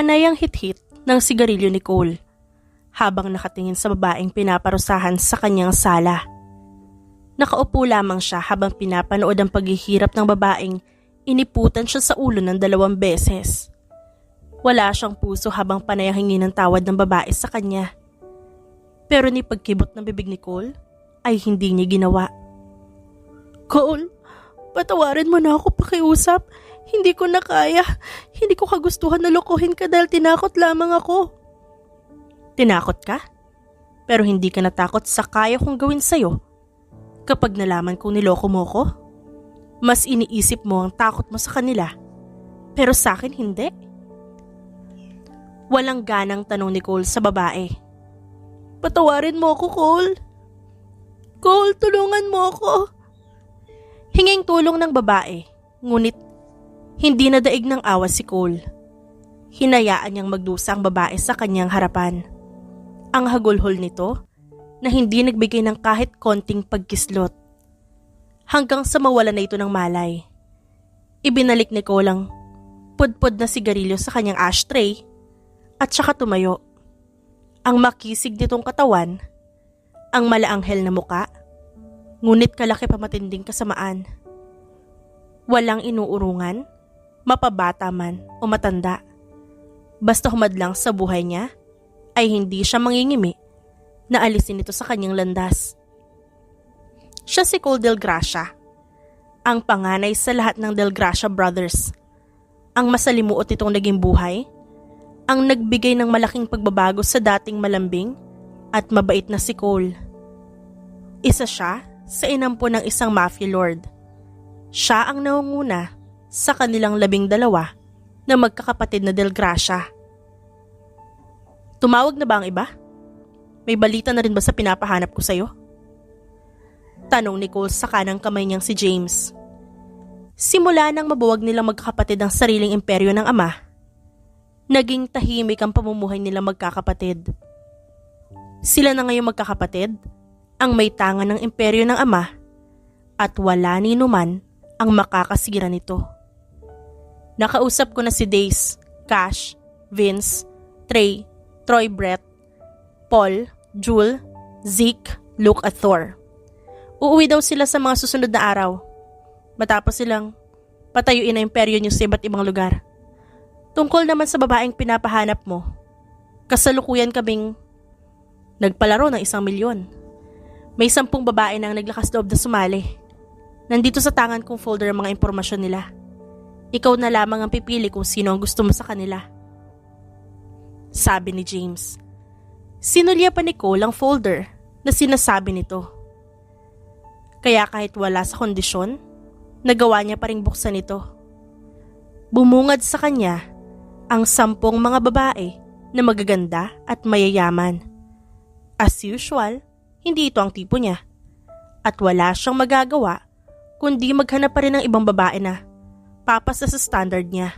Panay ang hit-hit ng sigarilyo ni Cole habang nakatingin sa babaeng pinaparusahan sa kanyang sala. Nakaupo lamang siya habang pinapanood ang paghihirap ng babaeng iniputan siya sa ulo ng 2 beses. Wala siyang puso habang panay ang hingi ng tawad ng babae sa kanya. Pero ni pagkibot ng bibig ni Cole ay hindi niya ginawa. "Cole, patawarin mo na ako, pakiusap. Hindi ko na kaya. Hindi ko kagustuhan na lokohin ka dahil tinakot lamang ako." "Tinakot ka? Pero hindi ka natakot sa kaya kong gawin sa'yo. Kapag nalaman kong niloko mo ko, mas iniisip mo ang takot mo sa kanila. Pero sa akin hindi." Walang ganang tanong ni Cole sa babae. "Patawarin mo ako, Cole. Cole, tulungan mo ako." Hinging tulong ng babae, ngunit hindi nadaig ng awa si Cole. Hinayaan niyang magdusa ang babae sa kanyang harapan. Ang hagulhol nito na hindi nagbigay ng kahit konting pagkislot. Hanggang sa mawala na ito ng malay. Ibinalik ni Cole ang pudpud na sigarilyo sa kanyang ashtray at saka tumayo. Ang makisig nitong katawan, ang malaanghel na muka, ngunit kalaki pa matinding kasamaan. Walang inuurungan, mapabata man o matanda. Basta humadlang sa buhay niya, ay hindi siya mangingimi na alisin ito sa kanyang landas. Siya si Cole Del Gracia, ang panganay sa lahat ng Del Gracia Brothers. Ang masalimuot nitong naging buhay, ang nagbigay ng malaking pagbabago sa dating malambing at mabait na si Cole. Isa siya sa inampo ng isang mafia lord. Siya ang nangunguna sa kanilang 12 na magkakapatid na Del Gracia. "Tumawag na ba ang iba? May balita na rin ba sa pinapahanap ko sa'yo?" Tanong ni Cole sa kanang kamay niyang si James. Simula nang mabuwag nilang magkakapatid ang sariling imperyo ng ama, naging tahimik ang pamumuhay nilang magkakapatid. Sila na ngayong magkakapatid, ang may tangan ng imperyo ng ama, at wala ni numan ang makakasira nito. Nakausap ko na si Dace, Cash, Vince, Trey, Troy Brett, Paul, Jewel, Zeke, Luke at Thor. Uuwi daw sila sa mga susunod na araw. Matapos silang patayuin ang imperyo niyo sa iba't ibang lugar. Tungkol naman sa babaeng pinapahanap mo, kasalukuyan kaming nagpalaro ng 1,000,000. May 10 babae na ang naglakas loob na sumali. Nandito sa tangan kong folder ang mga impormasyon nila. Ikaw na lamang ang pipili kung sino ang gusto mo sa kanila. Sabi ni James. Sinulya pa ni Cole ang folder na sinasabi nito. Kaya kahit wala sa kondisyon, nagawa niya pa ring buksan ito. Bumungad sa kanya ang 10 mga babae na magaganda at mayayaman. As usual, hindi ito ang tipo niya. At wala siyang magagawa kundi maghanap pa rin ng ibang babae na papasa sa standard niya.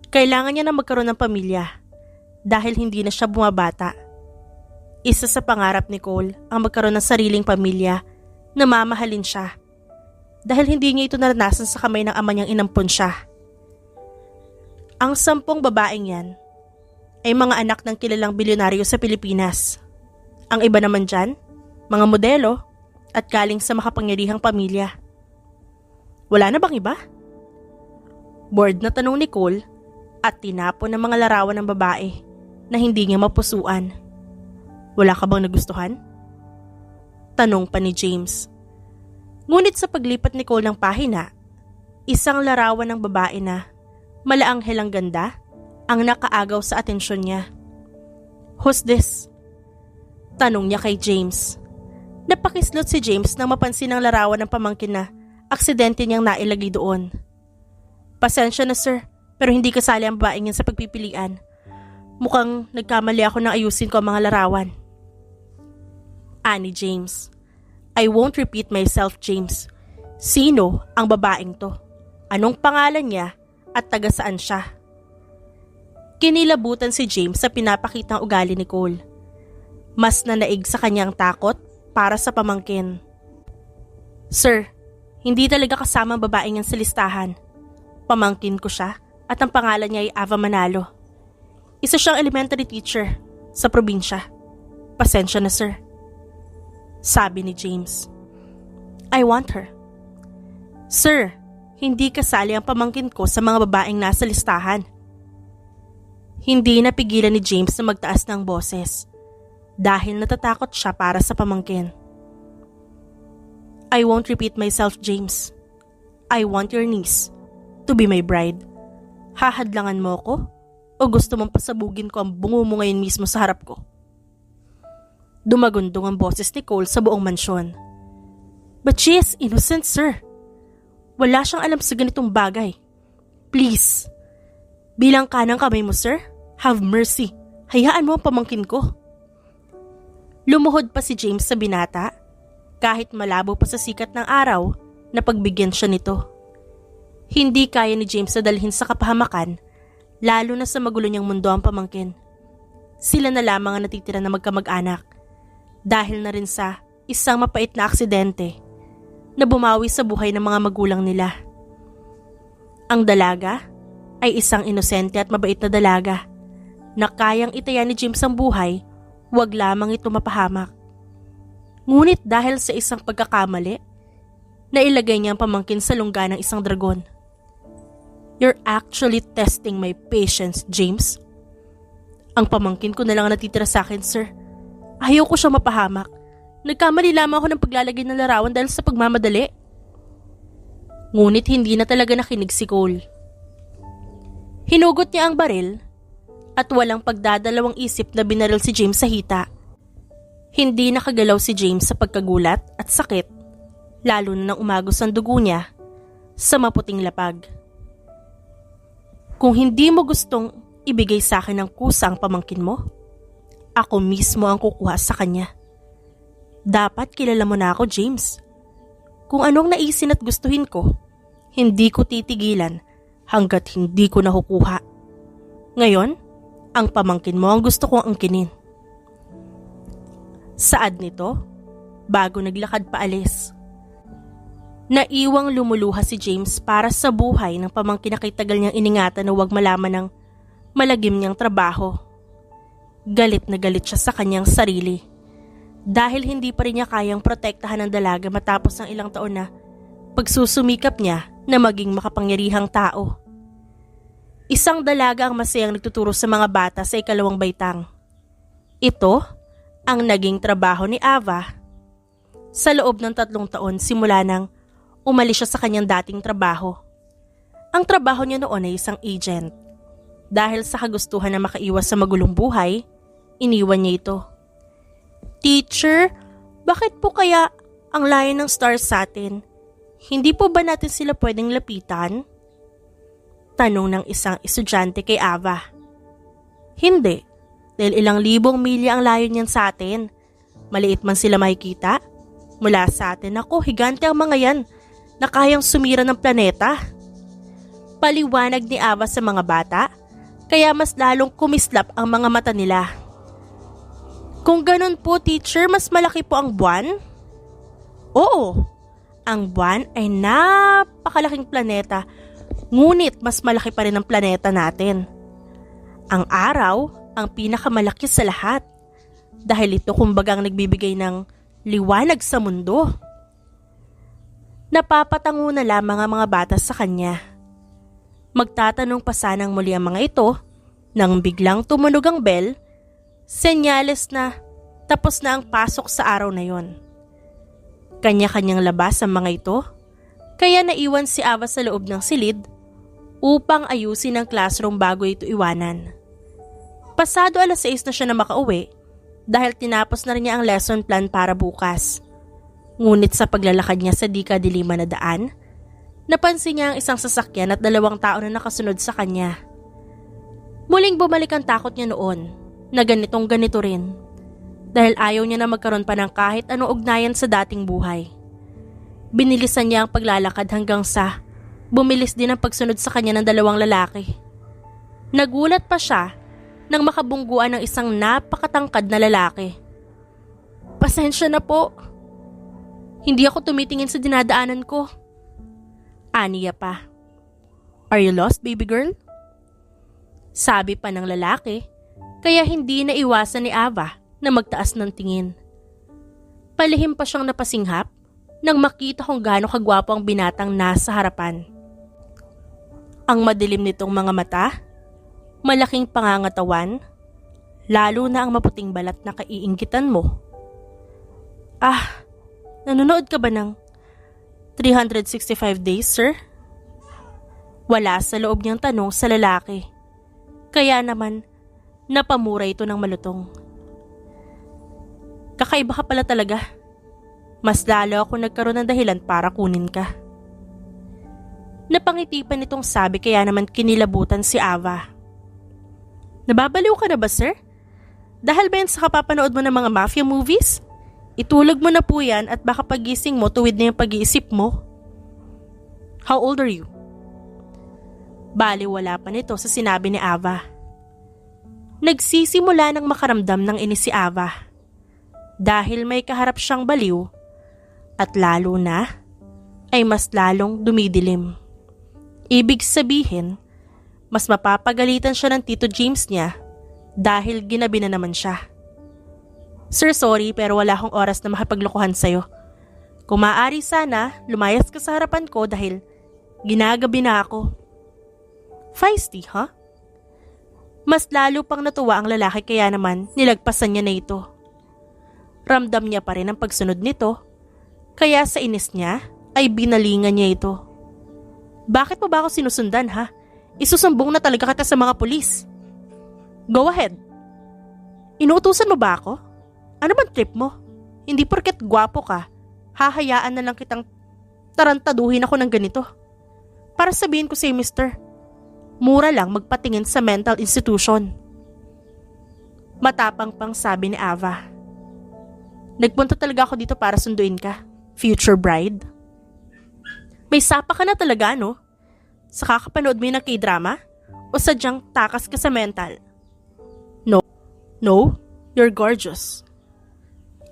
Kailangan niya na magkaroon ng pamilya dahil hindi na siya bumabata. Isa sa pangarap ni Cole ang magkaroon ng sariling pamilya na mamahalin siya dahil hindi niya ito naranasan sa kamay ng ama niyang inampon siya. Ang 10 babaeng yan ay mga anak ng kilalang bilyonaryo sa Pilipinas. Ang iba naman dyan, mga modelo at galing sa makapangyarihang pamilya. Wala na bang iba? Bored na tanong ni Cole at tinapon ng mga larawan ng babae na hindi niya mapusuan. Wala ka bang nagustuhan? Tanong pa ni James. Ngunit sa paglipat ni Cole ng pahina, isang larawan ng babae na malaanghel ang ganda ang nakaagaw sa atensyon niya. Who's this? Tanong niya kay James. Napakislot si James nang mapansin ang larawan ng pamangkin na aksidente niyang nailagay doon. Pasensya na sir, pero hindi kasali ang babaeng yan sa pagpipilian. Mukhang nagkamali ako nang ayusin ko ang mga larawan. Ani James. I won't repeat myself, James. Sino ang babaeng to? Anong pangalan niya at taga saan siya? Kinilabutan si James sa pinapakitang ugali ni Cole. Mas nanaig sa kanyang takot para sa pamangkin. Sir, hindi talaga kasama ang babaeng yan sa listahan. Pamangkin ko siya at ang pangalan niya ay Ava Manalo. Isa siyang elementary teacher sa probinsya. Pasensya na, sir. Sabi ni James. I want her. Sir, hindi kasali ang pamangkin ko sa mga babaeng nasa listahan. Hindi napigilan ni James na magtaas ng boses dahil natatakot siya para sa pamangkin. I won't repeat myself, James. I want your niece to be my bride. Hahadlangan mo ko o gusto mong pasabugin ko ang bungo mo ngayon mismo sa harap ko? Dumagundong ang boses ni Cole sa buong mansyon. But she is innocent, sir. Wala siyang alam sa ganitong bagay. Please, bilang kanang kamay mo, sir, have mercy. Hayaan mo ang pamangkin ko. Lumuhod pa si James sa binata, kahit malabo pa sa sikat ng araw na pagbigyan siya nito. Hindi kaya ni James na dalhin sa kapahamakan, lalo na sa magulo niyang mundo ang pamangkin. Sila na lamang ang natitira na magkamag-anak, dahil na rin sa isang mapait na aksidente na bumawi sa buhay ng mga magulang nila. Ang dalaga ay isang inosente at mabait na dalaga na kayang itaya ni James ang buhay, wag lamang ito mapahamak. Ngunit dahil sa isang pagkakamali, nailagay niya ang pamangkin sa lungga ng isang dragon. You're actually testing my patience, James. Ang pamangkin ko na lang ang natitira sa akin, sir. Ayaw ko siya mapahamak. Nagkamali lamang ako ng paglalagay ng larawan dahil sa pagmamadali. Ngunit hindi na talaga nakinig si Cole. Hinugot niya ang baril at walang pagdadalawang isip na binaril si James sa hita. Hindi nakagalaw si James sa pagkagulat at sakit, lalo na nang umagos ang dugo niya sa maputing lapag. Kung hindi mo gustong ibigay sa akin ng kusa ang pamangkin mo, ako mismo ang kukuha sa kanya. Dapat kilala mo na ako, James. Kung anong naisin at gustuhin ko, hindi ko titigilan hanggat hindi ko nakukuha. Ngayon, ang pamangkin mo ang gusto kong angkinin. Saad nito, bago naglakad paalis. Naiwang lumuluha si James para sa buhay ng pamangkin na kay tagal niyang iningatan na huwag malaman ng malagim niyang trabaho. Galit na galit siya sa kanyang sarili dahil hindi pa rin niya kayang protektahan ang dalaga matapos ng ilang taon na pagsusumikap niya na maging makapangyarihang tao. Isang dalaga ang masayang nagtuturo sa mga bata sa ikalawang baitang. Ito ang naging trabaho ni Ava sa loob ng 3 taon simula nang umalis siya sa kanyang dating trabaho. Ang trabaho niya noon ay isang agent. Dahil sa kagustuhan na makaiwas sa magulong buhay, iniwan niya ito. Teacher, bakit po kaya ang layo ng stars sa atin? Hindi po ba natin sila pwedeng lapitan? Tanong ng isang estudyante kay Ava. Hindi, dahil ilang libong milya ang layo niyan sa atin. Maliit man sila makikita. Mula sa atin, ako, higante ang mga yan na kayang sumira ng planeta. Paliwanag ni Ava sa mga bata, kaya mas lalong kumislap ang mga mata nila. Kung ganun po, teacher, mas malaki po ang buwan? Oo, ang buwan ay napakalaking planeta, ngunit mas malaki pa rin ang planeta natin. Ang araw ang pinakamalaki sa lahat dahil ito kumbagang nagbibigay ng liwanag sa mundo. Napapatango na lamang ang mga bata sa kanya. Magtatanong pa sanang muli ang mga ito nang biglang tumunog ang bell, senyales na tapos na ang pasok sa araw na yon. Kanya-kanyang labas ang mga ito, kaya naiwan si Ava sa loob ng silid upang ayusin ang classroom bago ito iwanan. Pasado 6:00 na siya na makauwi dahil tinapos na rin niya ang lesson plan para bukas. Ngunit sa paglalakad niya sa di kadiliman na daan, napansin niya ang isang sasakyan at 2 tao na nakasunod sa kanya. Muling bumalik ang takot niya noon na ganito rin dahil ayaw niya na magkaroon pa ng kahit anong ugnayan sa dating buhay. Binilisan niya ang paglalakad hanggang sa bumilis din ang pagsunod sa kanya ng 2 lalaki. Nagulat pa siya nang makabungguan ng isang napakatangkad na lalaki. Pasensya na po. Hindi ako tumitingin sa dinadaanan ko. Aniya pa. Are you lost, baby girl? Sabi pa ng lalaki Kaya hindi naiwasan ni Ava na magtaas ng tingin. Palihim pa siyang napasinghap nang makita kung gaano kagwapo ang binatang nasa harapan. Ang madilim nitong mga mata, malaking pangangatawan, lalo na ang maputing balat na kaiinggitan mo. Nanonood ka ba ng 365 Days, sir? Wala sa loob niyang tanong sa lalaki. Kaya naman, napamura ito ng malutong. Kakaiba ka pala talaga. Mas lalo ako nagkaroon ng dahilan para kunin ka. Napangiti pa nitong sabi kaya naman kinilabutan si Ava. Nababaliw ka na ba, sir? Dahil ba yan sa kapapanood mo ng mga mafia movies? Itulog mo na po yan at baka pagising mo tuwid na yung pag-iisip mo. How old are you? Baliwala pa nito sa sinabi ni Ava. Nagsisimula ng makaramdam ng inis si Ava. Dahil may kaharap siyang baliw at lalo na ay mas lalong dumidilim. Ibig sabihin, mas mapapagalitan siya ng Tito James niya dahil ginabi na naman siya. Sir, sorry pero wala akong oras na makipaglokohan sa'yo. Kung maaari sana, lumayas ka sa harapan ko dahil ginagabi na ako. Feisty, huh? Mas lalo pang natuwa ang lalaki kaya naman nilagpasan niya na ito. Ramdam niya pa rin ang pagsunod nito, kaya sa inis niya ay binalingan niya ito. Bakit mo ba ako sinusundan, ha? Isusumbong na talaga kita sa mga pulis. Go ahead. Inuutusan mo ba ako? Ano bang trip mo? Hindi porket gwapo ka, hahayaan na lang kitang tarantaduhin ako ng ganito. Para sabihin ko sa'yo, mister, mura lang magpatingin sa mental institution. Matapang pang sabi ni Ava. Nagpunta talaga ako dito para sunduin ka, future bride. May sapa ka na talaga, no? Sa kakapanood mo yung ng K-drama? O sadyang takas ka sa mental? No, you're gorgeous.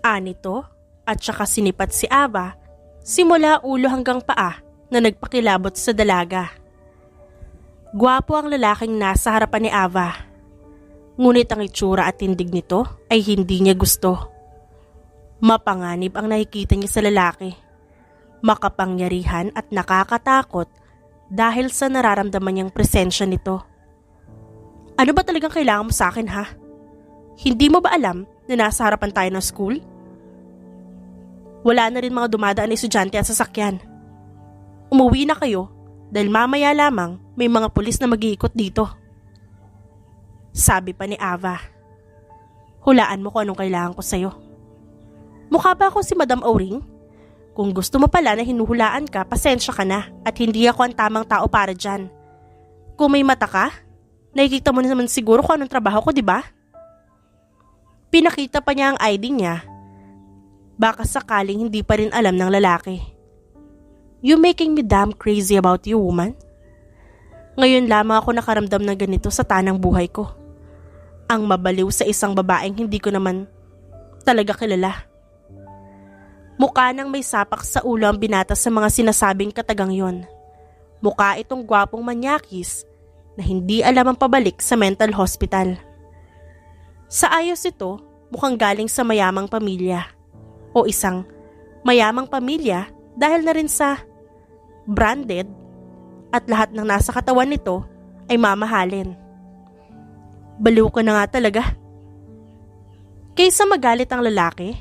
Anito at saka sinipat si Ava simula ulo hanggang paa na nagpakilabot sa dalaga. Gwapo ang lalaking nasa harapan ni Ava. Ngunit ang itsura at tindig nito ay hindi niya gusto. Mapanganib ang nakikita niya sa lalaki. Makapangyarihan at nakakatakot dahil sa nararamdaman niyang presensya nito. Ano ba talagang kailangan mo sa akin, ha? Hindi mo ba alam na nasa harapan tayo ng school? Wala na rin mga dumadaan na estudyante at sasakyan. Umuwi na kayo dahil mamaya lamang may mga pulis na mag-iikot dito. Sabi pa ni Ava. Hulaan mo kung anong kailangan ko sa'yo. Mukha ba ako si Madam Oring? Kung gusto mo pala na hinuhulaan ka, pasensya ka na at hindi ako ang tamang tao para dyan. Kung may mata ka, nakikita mo naman siguro kung anong trabaho ko, di ba? Pinakita pa niya ang ID niya. Baka sakaling hindi pa rin alam ng lalaki. You making me damn crazy about you, woman. Ngayon lamang ako nakaramdam ng ganito sa tanang buhay ko. Ang mabaliw sa isang babaeng hindi ko naman talaga kilala. Mukha nang may sapak sa ulo ang binata sa mga sinasabing katagang yon. Mukha itong gwapong manyakis na hindi alam ang pabalik sa mental hospital. Sa ayos ito, mukhang galing sa mayamang pamilya. O isang mayamang pamilya dahil na rin sa branded at lahat ng nasa katawan nito ay mamahalin. Baliw ka na nga talaga. Kaysa magalit ang lalaki,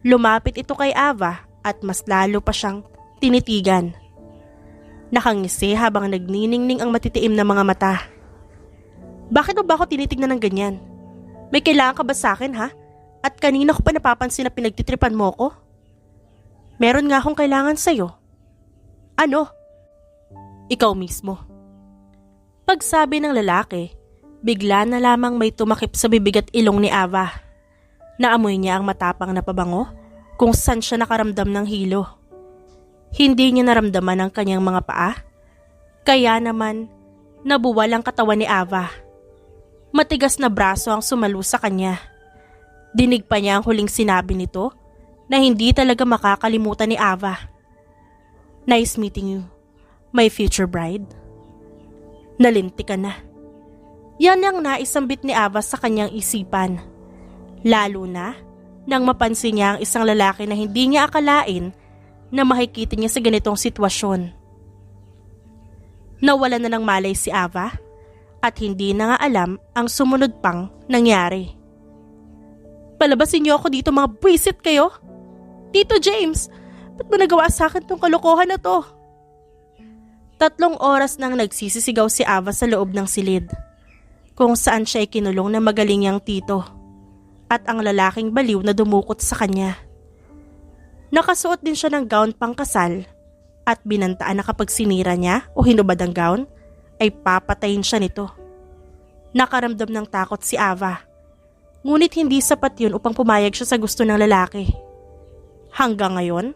lumapit ito kay Ava at mas lalo pa siyang tinitigan. Nakangisi habang nagniningning ang matitiim na mga mata. Bakit mo ba ako tinitignan ng ganyan? May kailangan ka ba sa akin, ha? At kanina ko pa napapansin na pinagtitripan mo ko? Meron nga akong kailangan sa'yo. Ano? Ikaw mismo. Pagsabi ng lalaki, bigla na lamang may tumakip sa bibig at ilong ni Ava. Naamoy niya ang matapang na pabango kung saan siya nakaramdam ng hilo. Hindi niya naramdaman ang kanyang mga paa, kaya naman nabuwal ang katawan ni Ava. Matigas na braso ang sumalo sa kanya. Dinig pa niya ang huling sinabi nito na hindi talaga makakalimutan ni Ava. Nice meeting you, my future bride. Nalinti ka na. Yan ang naisambit ni Ava sa kanyang isipan. Lalo na nang mapansin niya ang isang lalaki na hindi niya akalain na makikita niya sa ganitong sitwasyon. Nawala na ng malay si Ava at hindi na nga alam ang sumunod pang nangyari. Palabasin niyo ako dito, mga buwisit kayo! Tito James, ba't mo nagawa sa akin tong kalokohan na to? 3 oras nang nagsisisigaw si Ava sa loob ng silid, kung saan siya ay kinulong na magaling niyang tito at ang lalaking baliw na dumukot sa kanya. Nakasuot din siya ng gown pangkasal at binantaan na kapag sinira niya o hinubad ang gown ay papatayin siya nito. Nakaramdam ng takot si Ava, ngunit hindi sapat yun upang pumayag siya sa gusto ng lalaki. Hanggang ngayon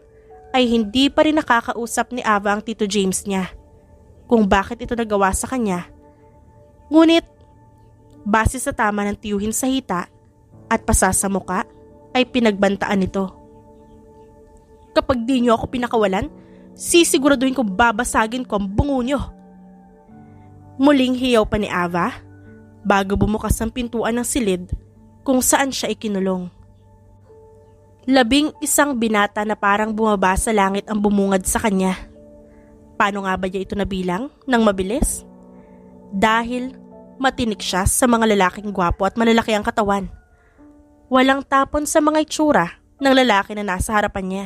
ay hindi pa rin nakakausap ni Ava ang Tito James niya kung bakit ito nagawa sa kanya. Ngunit base sa tama ng tiyuhin sa hita at pasa sa muka ay pinagbantaan nito. Kapag di niyo ako pinakawalan, sisiguraduhin kong babasagin ko ang bungo niyo. Muling hiyaw pa ni Ava bago bumukas ang pintuan ng silid kung saan siya ikinulong. 11 binata na parang bumaba sa langit ang bumungad sa kanya. Paano nga ba niya ito nabilang ng mabilis? Dahil matinik siya sa mga lalaking gwapo at malalaki ang katawan. Walang tapon sa mga itsura ng lalaki na nasa harapan niya.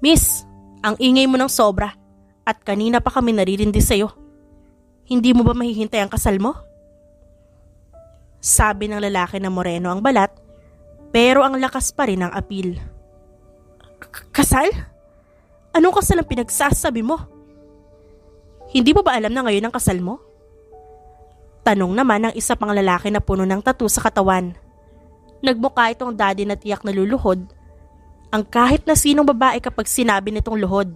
Miss, ang ingay mo ng sobra at kanina pa kami naririndi sa'yo. Hindi mo ba mahihintay ang kasal mo? Sabi ng lalaki na moreno ang balat, pero ang lakas pa rin ng apil. Kasal? Anong kasal ang pinagsasabi mo? Hindi mo ba alam na ngayon ang kasal mo? Tanong naman ng isa pang lalaki na puno ng tattoo sa katawan. Nagmukha itong daddy na tiyak na luluhod ang kahit na sinong babae kapag sinabi nitong luhod.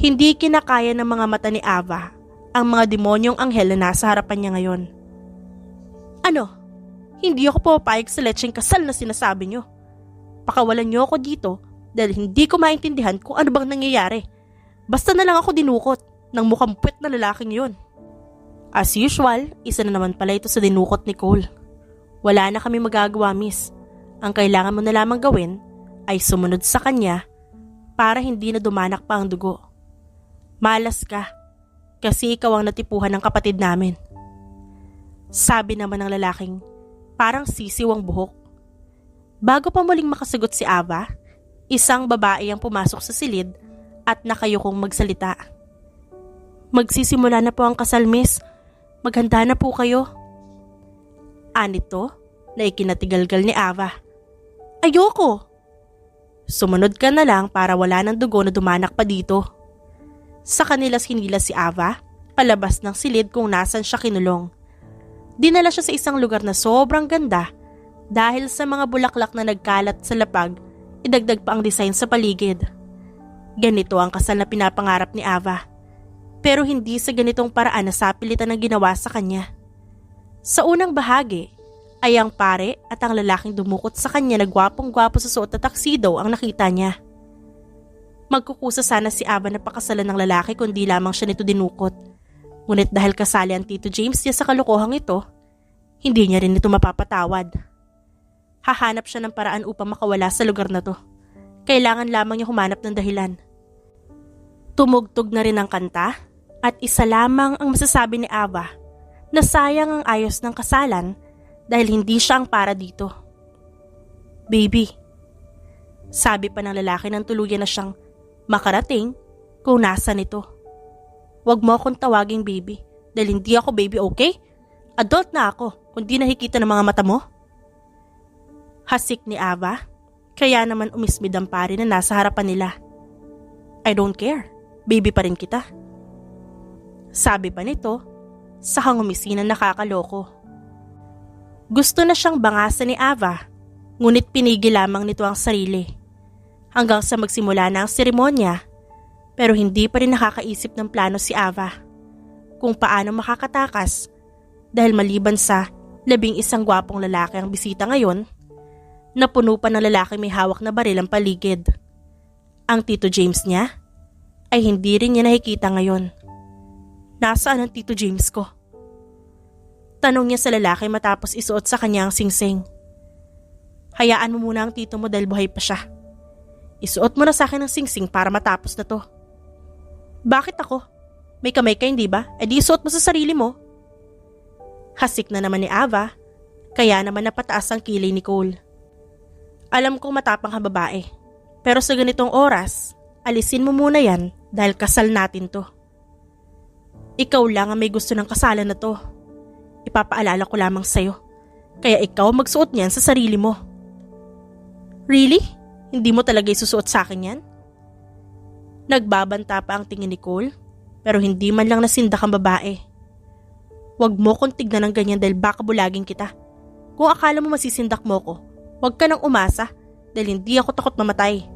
Hindi kinakaya ng mga mata ni Ava ang mga demonyong anghel na nasa harapan niya ngayon. Ano? Hindi ako pumapayag sa letseng kasal na sinasabi niyo. Pakawalan niyo ako dito dahil hindi ko maintindihan kung ano bang nangyayari. Basta na lang ako dinukot ng mukhang puwet na lalaking yun. As usual, isa na naman pala ito sa dinukot ni Cole. Wala na kami magagawa, miss. Ang kailangan mo na lamang gawin ay sumunod sa kanya para hindi na dumanak pa ang dugo. Malas ka kasi ikaw ang natipuhan ng kapatid namin. Sabi naman ng lalaking parang sisiw ang buhok. Bago pa muling makasagot si Ava, isang babae ang pumasok sa silid at nakayukong magsalita. Magsisimula na po ang kasal, miss. Maghanda na po kayo. Anito na ikinatigalgal ni Ava. Ayoko! Sumunod ka na lang para wala ng dugo na dumanak pa dito. Sa kanilas-hinilas si Ava, palabas ng silid kung nasan siya kinulong. Dinala siya sa isang lugar na sobrang ganda dahil sa mga bulaklak na nagkalat sa lapag, idagdag pa ang design sa paligid. Ganito ang kasal na pinapangarap ni Ava, pero hindi sa ganitong paraan na sapilitan ang ginawa sa kanya. Sa unang bahagi ay ang pare at ang lalaking dumukot sa kanya na gwapong-gwapo sa suot na taksido ang nakita niya. Magkukusa sana si Ava na pakasalan ng lalaki kundi lamang siya nito dinukot. Ngunit dahil kasali ang Tito James niya sa kalokohang ito, hindi niya rin ito mapapatawad. Hahanap siya ng paraan upang makawala sa lugar na to. Kailangan lamang niya humanap ng dahilan. Tumugtog na rin ang kanta at isa lamang ang masasabi ni Ava na sayang ang ayos ng kasalan dahil hindi siya ang para dito. Baby, sabi pa ng lalaki nang tuluyan na siyang makarating kung nasan ito. Huwag mo akong tawaging baby dahil hindi ako baby, okay? Adult na ako kung di nakikita ng mga mata mo. Hasik ni Ava, kaya naman umismid ang pari na nasa harapan nila. I don't care, baby pa rin kita. Sabi pa nito, sa hangumisi na nakakaloko. Gusto na siyang bangasan ni Ava, ngunit pinigil lamang nito ang sarili. Hanggang sa magsimula na ang seremonya, pero hindi pa rin nakakaisip ng plano si Ava kung paano makakatakas dahil maliban sa 11 gwapong lalaki ang bisita ngayon, napuno pa ng lalaki may hawak na baril ang paligid. Ang Tito James niya ay hindi rin niya nakikita ngayon. Nasaan ang Tito James ko? Tanong niya sa lalaki matapos isuot sa kanya ang singsing. Hayaan mo muna ang tito mo dahil buhay pa siya. Isuot mo na sa akin ang singsing para matapos na to. Bakit ako? May kamay ka hindi ba? E di isuot mo sa sarili mo. Hasik na naman ni Ava, kaya naman napataas ang kilay ni Cole. Alam kong matapang ka babae, pero sa ganitong oras, alisin mo muna yan dahil kasal natin to. Ikaw lang ang may gusto ng kasalan na to. Ipapaalala ko lamang sa'yo, kaya ikaw magsuot niyan sa sarili mo. Really? Hindi mo talaga isusuot sa akin yan? Nagbabanta pa ang tingin ni Cole, pero hindi man lang nasindak ang babae. Huwag mo kong tignan ng ganyan dahil baka bulagin kita. Kung akala mo masisindak mo ko, huwag ka nang umasa dahil hindi ako takot mamatay.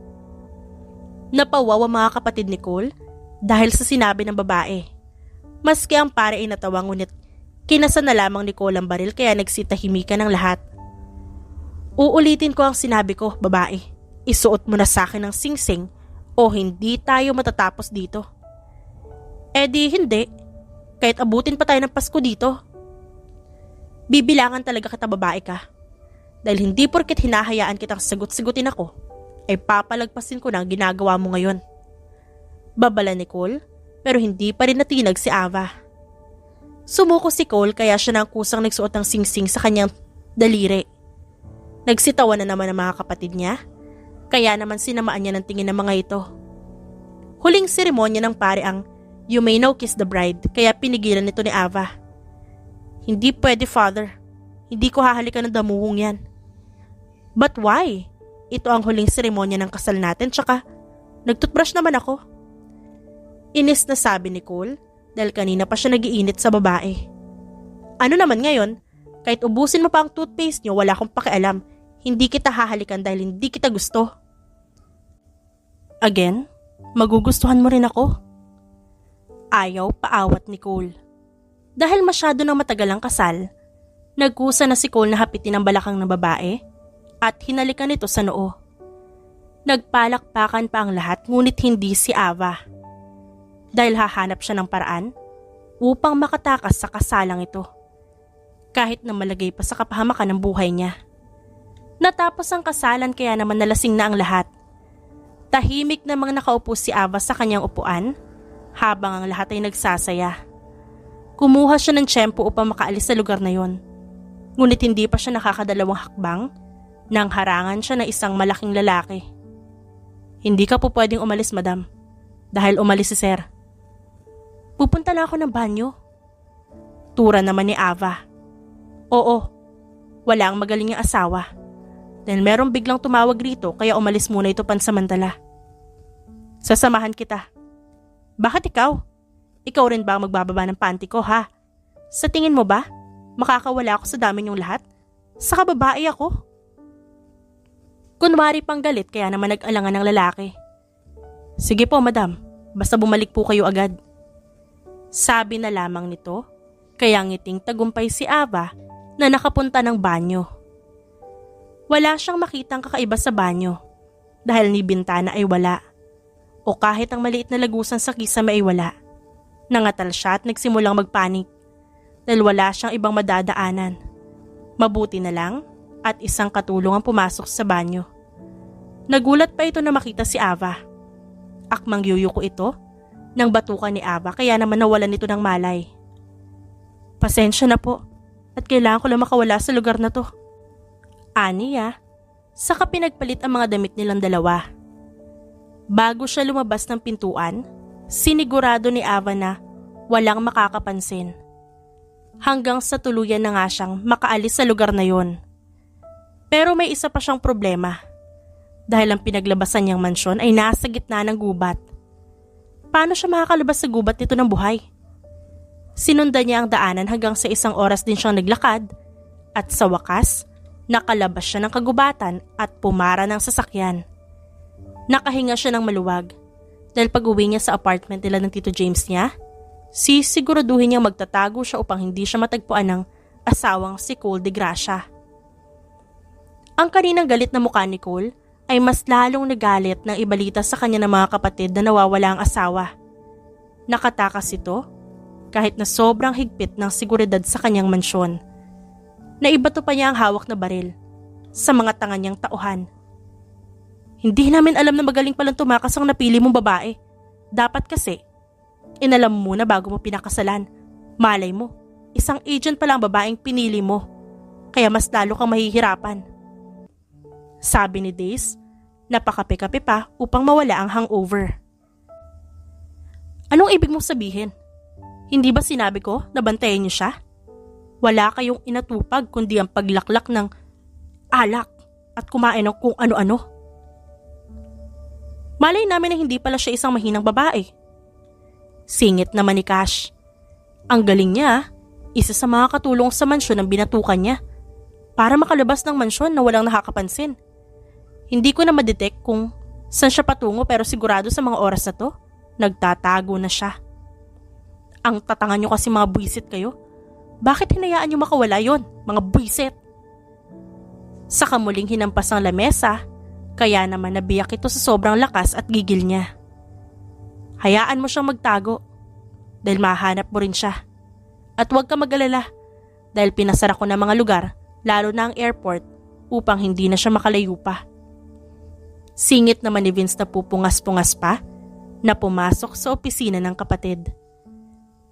Napawawa mga kapatid ni Cole dahil sa sinabi ng babae. Maski ang pare ay natawa ngunit kinasa na lamang ni Cole ang baril kaya nagsitahimikan ng lahat. Uulitin ko ang sinabi ko, babae. Isuot mo na sa akin ang singsing o hindi tayo matatapos dito. Eh di hindi. Kahit abutin pa tayo ng Pasko dito. Bibilangan talaga kita babae ka. Dahil hindi porket hinahayaan kitang sagot-sagutin ako, ay papalagpasin ko na ang ginagawa mo ngayon. Babala ni Cole, pero hindi pa rin natinag si Ava. Sumuko si Cole kaya siya nang kusang nagsuot ng singsing sa kanyang daliri. Nagsitawa na naman ang mga kapatid niya, kaya naman sinamaan niya ng tingin ng mga ito. Huling seremonya ng pare ang "You may now kiss the bride", kaya pinigilan nito ni Ava. Hindi pwede, father. Hindi ko hahalikan ng damuhong yan. But why? Ito ang huling seremonya ng kasal natin, tsaka nagtutbrush naman ako. Inis na sabi ni Cole dahil kanina pa siya nagiinit sa babae. Ano naman ngayon? Kahit ubusin mo pa ang toothpaste niyo, wala akong pakialam. Hindi kita hahalikan dahil hindi kita gusto. Again, magugustuhan mo rin ako? Ayaw paawat ni Cole. Dahil masyado nang matagal ang kasal, nagkusa na si Cole na hapitin ang balakang ng babae at hinalikan nito sa noo. Nagpalakpakan pa ang lahat ngunit hindi si Ava. Dahil hahanap siya ng paraan upang makatakas sa kasalang ito. Kahit na malagay pa sa kapahamakan ng buhay niya. Natapos ang kasalan kaya naman nalasing na ang lahat. Tahimik namang nakaupo si Ava sa kanyang upuan habang ang lahat ay nagsasaya. Kumuha siya ng tiyempo upang makaalis sa lugar na yon. Ngunit hindi pa siya nakakadalawang hakbang nang harangan siya ng isang malaking lalaki. Hindi ka po pwedeng umalis, madam. Dahil umalis si sir. Pupunta na ako ng banyo. Tura naman ni Ava. Oo, wala ang magaling niyang asawa. Dahil merong biglang tumawag rito kaya umalis muna ito pansamantala. Sasamahan kita. Bakit ikaw? Ikaw rin ba ang magbababa ng panty ko, ha? Sa tingin mo ba, makakawala ako sa dami niyong lahat? Saka babae ako? Kunwari pang galit kaya naman nag-alangan ng lalaki. Sige po, madam. Basta bumalik po kayo agad. Sabi na lamang nito, kaya ngiting tagumpay si Ava na nakapunta ng banyo. Wala siyang makitang kakaiba sa banyo dahil ni bintana ay wala o kahit ang maliit na lagusan sa kisame ay wala. Nangatal siya at nagsimulang magpanik dahil wala siyang ibang madadaanan. Mabuti na lang at isang katulong ang pumasok sa banyo. Nagulat pa ito na makita si Ava. Akmang yuyuko ito nang batukan ni Ava kaya naman nawalan nito ng malay. Pasensya na po at kailangan ko lang makawala sa lugar na to. Aniya, saka pinagpalit ang mga damit nilang dalawa. Bago siya lumabas ng pintuan, sinigurado ni Ava na walang makakapansin. Hanggang sa tuluyan na nga siyang makaalis sa lugar na yon. Pero may isa pa siyang problema. Dahil ang pinaglabasan niyang mansyon ay nasa gitna ng gubat. Paano siya makakalabas sa gubat nito ng buhay? Sinundan niya ang daanan hanggang sa isang oras din siyang naglakad at sa wakas, nakalabas siya ng kagubatan at pumara ng sasakyan. Nakahinga siya ng maluwag dahil pag uwi niya sa apartment nila ng Tito James niya, sisiguraduhin niyang magtatago siya upang hindi siya matagpuan ng asawang si Cole de Gracia. Ang kaninang galit na mukha ni Cole ay mas lalong nagalit nang ibalita sa kanya ng mga kapatid na nawawala ang asawa. Nakatakas ito kahit na sobrang higpit ng seguridad sa kanyang mansyon. Naibato pa niya ang hawak na baril sa mga tanga niyang tauhan. Hindi namin alam na magaling palang tumakas ang napili mong babae. Dapat kasi, inalam mo muna bago mo pinakasalan. Malay mo, isang agent pala ang babaeng pinili mo. Kaya mas lalo kang mahihirapan. Sabi ni Days, napakape-kape pa upang mawala ang hangover. Anong ibig mong sabihin? Hindi ba sinabi ko na bantayan niyo siya? Wala kayong inatupag kundi ang paglaklak ng alak at kumain ng kung ano-ano. Malay namin na hindi pala siya isang mahinang babae. Singit naman ni Cash. Ang galing niya, isa sa mga katulong sa mansyon ang binatukan niya para makalabas ng mansyon na walang nakakapansin. Hindi ko na madetect kung saan siya patungo pero sigurado sa mga oras na to, nagtatago na siya. Ang tatangan niyo kasi mga buwisit kayo. Bakit hinayaan niyo makawala yon, mga buwisit? Saka muling hinampas ang lamesa, kaya naman nabiyak ito sa sobrang lakas at gigil niya. Hayaan mo siyang magtago dahil mahanap mo rin siya. At huwag ka mag-alala dahil pinasara ko na mga lugar, lalo na ang airport, upang hindi na siya makalayo pa. Singit naman ni Vince na pupungas-pungas pa na pumasok sa opisina ng kapatid.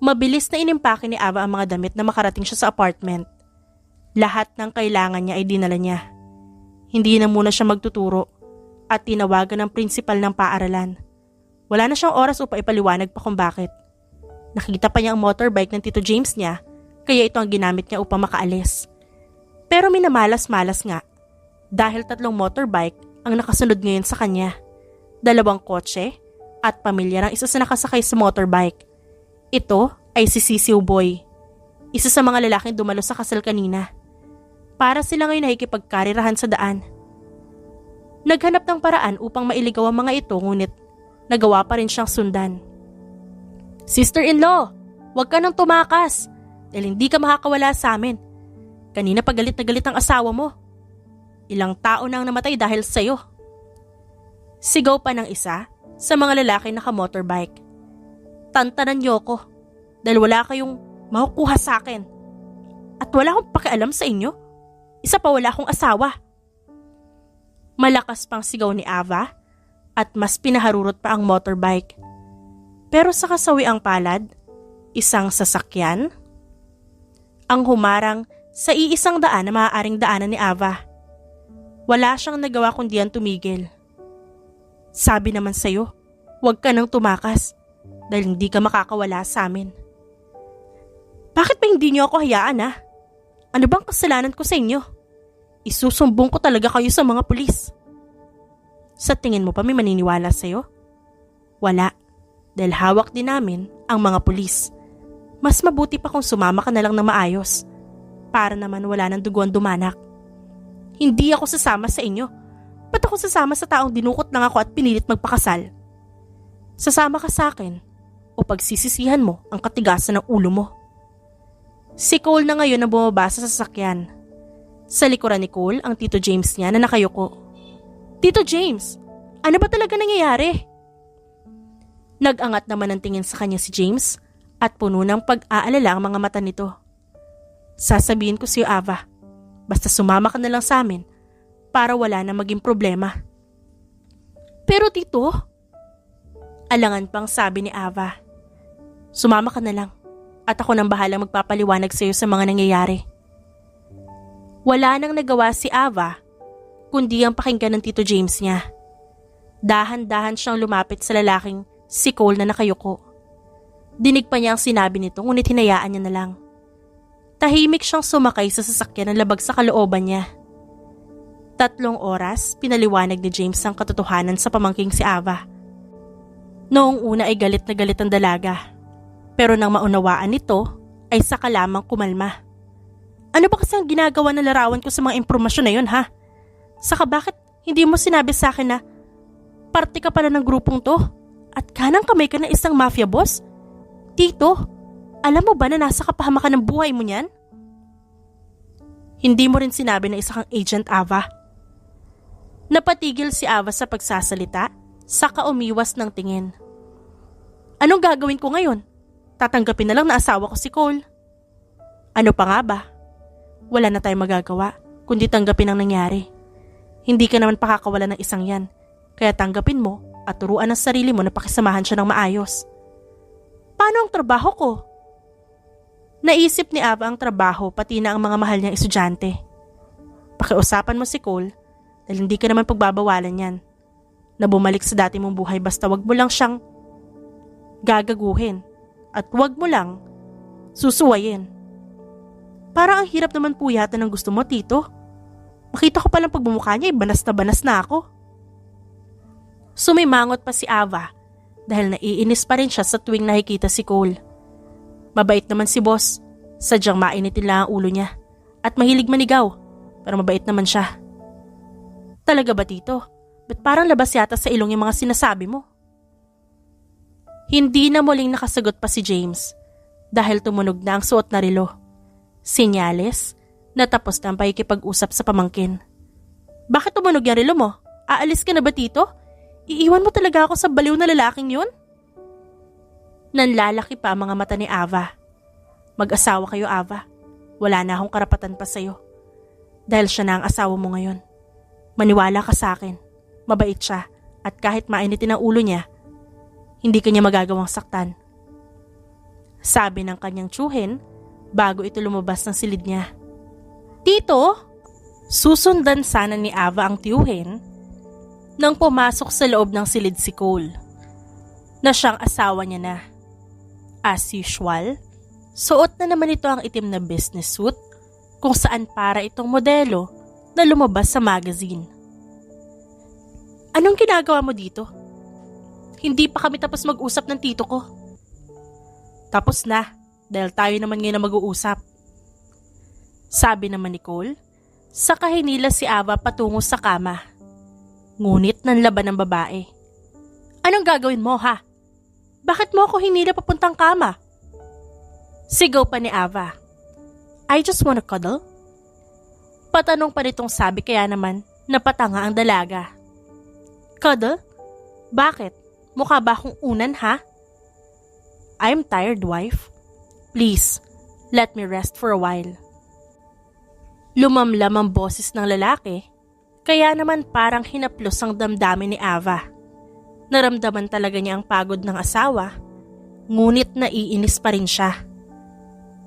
Mabilis na inimpake ni Ava ang mga damit na makarating siya sa apartment. Lahat ng kailangan niya ay dinala niya. Hindi na muna siya magtuturo at tinawagan ng prinsipal ng paaralan. Wala na siyang oras upang ipaliwanag pa kung bakit. Nakita pa niya ang motorbike ng Tito James niya, kaya ito ang ginamit niya upang makaalis. Pero minamalas-malas nga dahil 3 motorbike ang nakasunod ngayon sa kanya. 2 kotse at pamilya ng isa sa nakasakay sa motorbike. Ito ay si Sisiw Boy, isa sa mga lalaking dumalo sa kasal kanina. Para sila ngayon nakikipagkarirahan sa daan. Naghanap ng paraan upang mailigaw ang mga ito ngunit nagawa pa rin siyang sundan. Sister-in-law, huwag ka nang tumakas dahil hindi ka makakawala sa amin. Kanina pa galit na galit ang asawa mo. Ilang tao na ang namatay dahil sa'yo. Sigaw pa ng isa sa mga lalaki naka-motorbike. Tantanan niyo ko dahil wala kayong makukuha sa akin. At wala akong pakialam sa inyo. Isa pa wala akong asawa. Malakas pang sigaw ni Ava at mas pinaharurot pa ang motorbike. Pero sa kasawiang palad, isang sasakyan ang humarang sa iisang daan na maaaring daanan ni Ava. Wala siyang nagawa kundi ang tumigil. Sabi naman sa'yo, huwag ka nang tumakas dahil hindi ka makakawala sa amin. Bakit ba hindi niyo ako hayaan ha? Ano bang kasalanan ko sa inyo? Isusumbong ko talaga kayo sa mga pulis. Sa tingin mo pa may maniniwala sa'yo? Wala, dahil hawak din namin ang mga pulis. Mas mabuti pa kung sumama ka na lang ng maayos para naman wala ng duguan dumanak. Hindi ako sasama sa inyo. Ba't ako sasama sa taong dinukot lang ako at pinilit magpakasal? Sasama ka sa akin o pagsisisihan mo ang katigasan ng ulo mo. Si Cole na ngayon na bumaba sa sasakyan. Sa likuran ni Cole ang Tito James niya na nakayuko. Tito James, ano ba talaga nangyayari? Nag-angat naman ang tingin sa kanya si James at puno ng pag-aalala ang mga mata nito. Sasabihin ko sa'yo, Ava, basta sumama ka na lang sa amin para wala na maging problema. Pero Tito, alangan pang sabi ni Ava, sumama ka na lang at ako nang bahala magpapaliwanag sa'yo sa mga nangyayari. Wala nang nagawa si Ava kundi ang pakinggan ng Tito James niya. Dahan-dahan siyang lumapit sa lalaking si Cole na nakayuko. Dinig pa niya ang sinabi nito ngunit hinayaan niya na lang. Tahimik siyang sumakay sa sasakyan na labag sa kalooban niya. 3 oras pinaliwanag ni James ang katotohanan sa pamangking si Ava. Noong una ay galit na galit ang dalaga. Pero nang maunawaan nito ay saka lamang kumalma. Ano ba kasi ang ginagawa ng larawan ko sa mga impormasyon na yun ha? Saka bakit hindi mo sinabi sa akin na parte ka pala ng grupong to at kanang kamay ka na isang mafia boss? Tito, alam mo ba na nasa kapahamakan ng buhay mo niyan? Hindi mo rin sinabi na isa kang Agent Ava. Napatigil si Ava sa pagsasalita, saka umiwas ng tingin. Anong gagawin ko ngayon? tatanggapin na lang na asawa ko si Cole. Ano pa nga ba? Wala na tayong magagawa kundi tanggapin ang nangyari. Hindi ka naman pakakawala ng isang yan, kaya tanggapin mo at turuan ang sarili mo na pakisamahan siya ng maayos. Paano ang trabaho ko? Naisip ni Ava ang trabaho pati na ang mga mahal niyang estudyante. Pakiusapan mo si Cole dahil hindi ka naman pagbabawalan yan. Na bumalik sa dati mong buhay basta wag mo lang siyang gagaguhin at wag mo lang susuwayin. Parang ang hirap naman po yata ng gusto mo, Tito. Makita ko palang pagbumukha niya, banas na ako. Sumimangot pa si Ava dahil naiinis pa rin siya sa tuwing nakikita si Cole. Mabait naman si boss, sadyang mainitin lang ang ulo niya at mahilig manigaw, pero mabait naman siya. Talaga ba, Tito? Ba't parang labas yata sa ilong yung mga sinasabi mo? Hindi na muling nakasagot pa si James dahil tumunog na ang suot na relo. Senyales na tapos na ang pakikipag-usap sa pamangkin. Bakit tumunog yung relo mo? Aalis ka na ba, Tito? Iiwan mo talaga ako sa baliw na lalaking yun? Nanlalaki pa ang mga mata ni Ava. Mag-asawa kayo, Ava. Wala na akong karapatan pa sa'yo. Dahil siya na ang asawa mo ngayon. Maniwala ka sa akin. Mabait siya at kahit mainitin ang ulo niya, hindi kanya magagawang saktan. Sabi ng kanyang tsuhin bago ito lumabas ng silid niya. Tito, susundan sana ni Ava ang tiyuhin nang pumasok sa loob ng silid si Cole, na siyang asawa niya na. As usual, suot na naman ito ang itim na business suit kung saan para itong modelo na lumabas sa magazine. Anong ginagawa mo dito? Hindi pa kami tapos mag-usap ng tito ko. Tapos na, dahil tayo naman ngayon na mag-uusap. Sabi naman ni Cole, saka hinila si Ava patungo sa kama. Ngunit nanlaban ng babae. Anong gagawin mo, ha? Bakit mo ako hinila papuntang kama? Sigaw pa ni Ava. I just wanna cuddle. Patanong pa nitong sabi kaya naman napatanga ang dalaga. Cuddle? Bakit? Mukha ba akong unan, ha? I'm tired, wife. Please, let me rest for a while. Lumamlam ang boses ng lalaki, kaya naman parang hinaplos ang damdamin ni Ava. Naramdaman talaga niya ang pagod ng asawa, ngunit naiinis pa rin siya.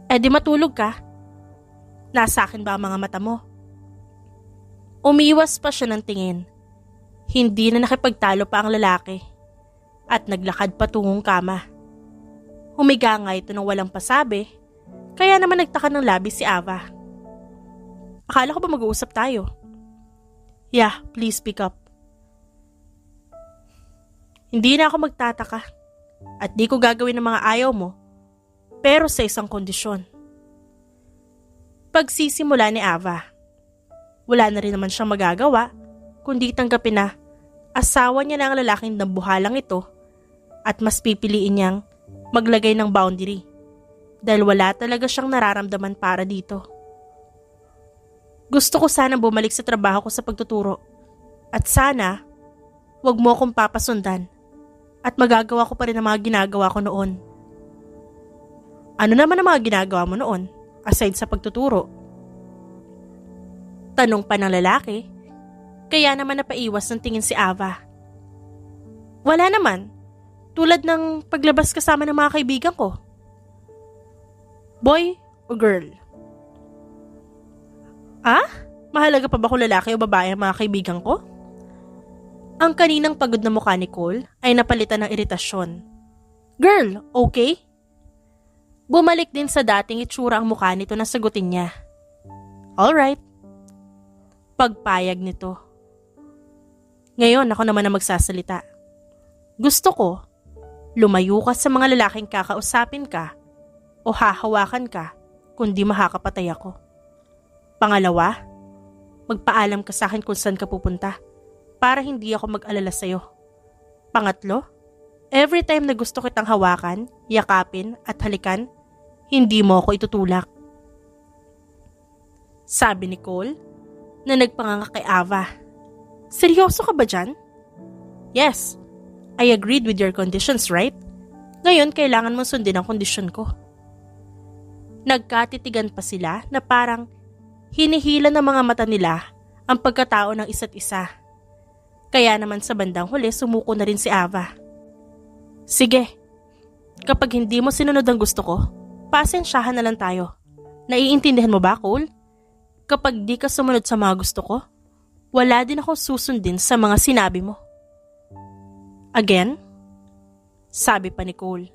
Eh di matulog ka. Nasa akin ba ang mga mata mo? Umiwas pa siya ng tingin. Hindi na nakipagtalo pa ang lalaki at naglakad patungong kama. Humiga nga ito ng walang pasabi, kaya naman nagtaka ng labis si Ava. Akala ko ba mag-uusap tayo? Yeah, please speak up. Hindi na ako magtataka at di ko gagawin ng mga ayaw mo, pero sa isang kondisyon. Pagsisimula ni Ava, wala na rin naman siyang magagawa kundi tanggapin na asawa niya na ang lalaking nabuhalang ito at mas pipiliin niyang maglagay ng boundary dahil wala talaga siyang nararamdaman para dito. Gusto ko sanang bumalik sa trabaho ko sa pagtuturo at sana wag mo akong papasundan at magagawa ko pa rin ang mga ginagawa ko noon. Ano naman ang mga ginagawa mo noon aside sa pagtuturo? Tanong pa ng lalaki, kaya naman napaiwas ng tingin si Ava. Wala naman, tulad ng paglabas kasama ng mga kaibigan ko. Boy o girl? Ah? Mahalaga pa ba kung lalaki o babae ang mga kaibigan ko? Ang kaninang pagod na mukha ni Cole ay napalitan ng iritasyon. Girl, okay? Bumalik din sa dating itsura ang mukha nito na sagutin niya. Alright. Pagpayag nito. Ngayon ako naman ang magsasalita. Gusto ko, lumayo ka sa mga lalaking kakausapin ka o hahawakan ka kundi makakapatay ako. Pangalawa, magpaalam ka sa akin kung saan ka pupunta para hindi ako mag-alala sa'yo. Pangatlo, every time na gusto kitang hawakan, yakapin at halikan, hindi mo ako itutulak. Sabi ni Cole na nagpanganga kay Ava. Seryoso ka ba dyan? Yes, I agreed with your conditions, right? Ngayon, kailangan mong sundin ang kondisyon ko. Nagkatitigan pa sila na parang hinihila ng mga mata nila ang pagkatao ng isa't isa. Kaya naman sa bandang huli, sumuko na rin si Ava. Sige, kapag hindi mo sinunod ang gusto ko, pasensyahan na lang tayo. Naiintindihan mo ba, Cole? Kapag di ka sumunod sa mga gusto ko, wala din ako susundin sa mga sinabi mo. Again? Sabi pa ni Cole.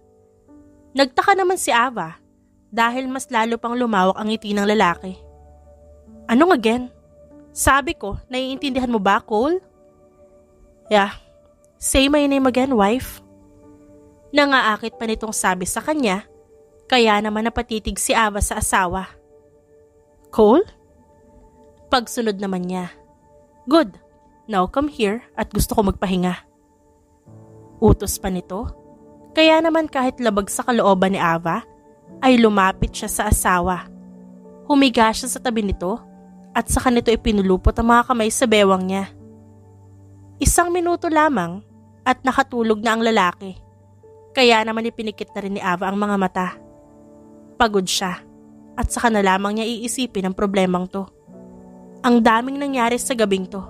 Nagtaka naman si Ava dahil mas lalo pang lumawak ang ngiti ng lalaki. Anong again? Sabi ko, naiintindihan mo ba, Cole? Yeah, say my name again, wife. Nangaakit pa nitong sabi sa kanya, kaya naman napatitig si Ava sa asawa. Cole? Pagsunod naman niya. Good, now come here at gusto ko magpahinga. Utos pa nito, kaya naman kahit labag sa kalooban ni Ava, ay lumapit siya sa asawa. Humiga siya sa tabi nito at saka nito ipinulupot ang mga kamay sa bewang niya. 1 minuto lamang at nakatulog na ang lalaki. Kaya naman ipinikit na rin ni Ava ang mga mata. Pagod siya at saka na lamang niya iisipin ang problemang to. Ang daming nangyari sa gabing to.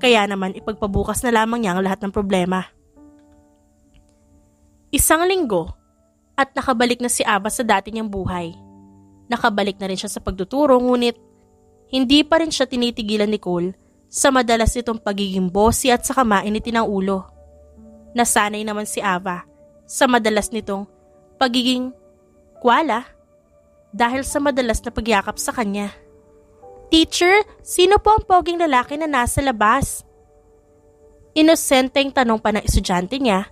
Kaya naman ipagpabukas na lamang niya ang lahat ng problema. 1 linggo at nakabalik na si Ava sa dati niyang buhay. Nakabalik na rin siya sa pagtuturo ngunit hindi pa rin siya tinitigilan ni Cole sa madalas nitong pagiging bossy at saka mainitin ang ulo. Nasanay naman si Ava sa madalas nitong pagiging kwala dahil sa madalas na pagyakap sa kanya. Teacher, sino po ang poging lalaki na nasa labas? Inosenteng tanong pa ng estudyante niya,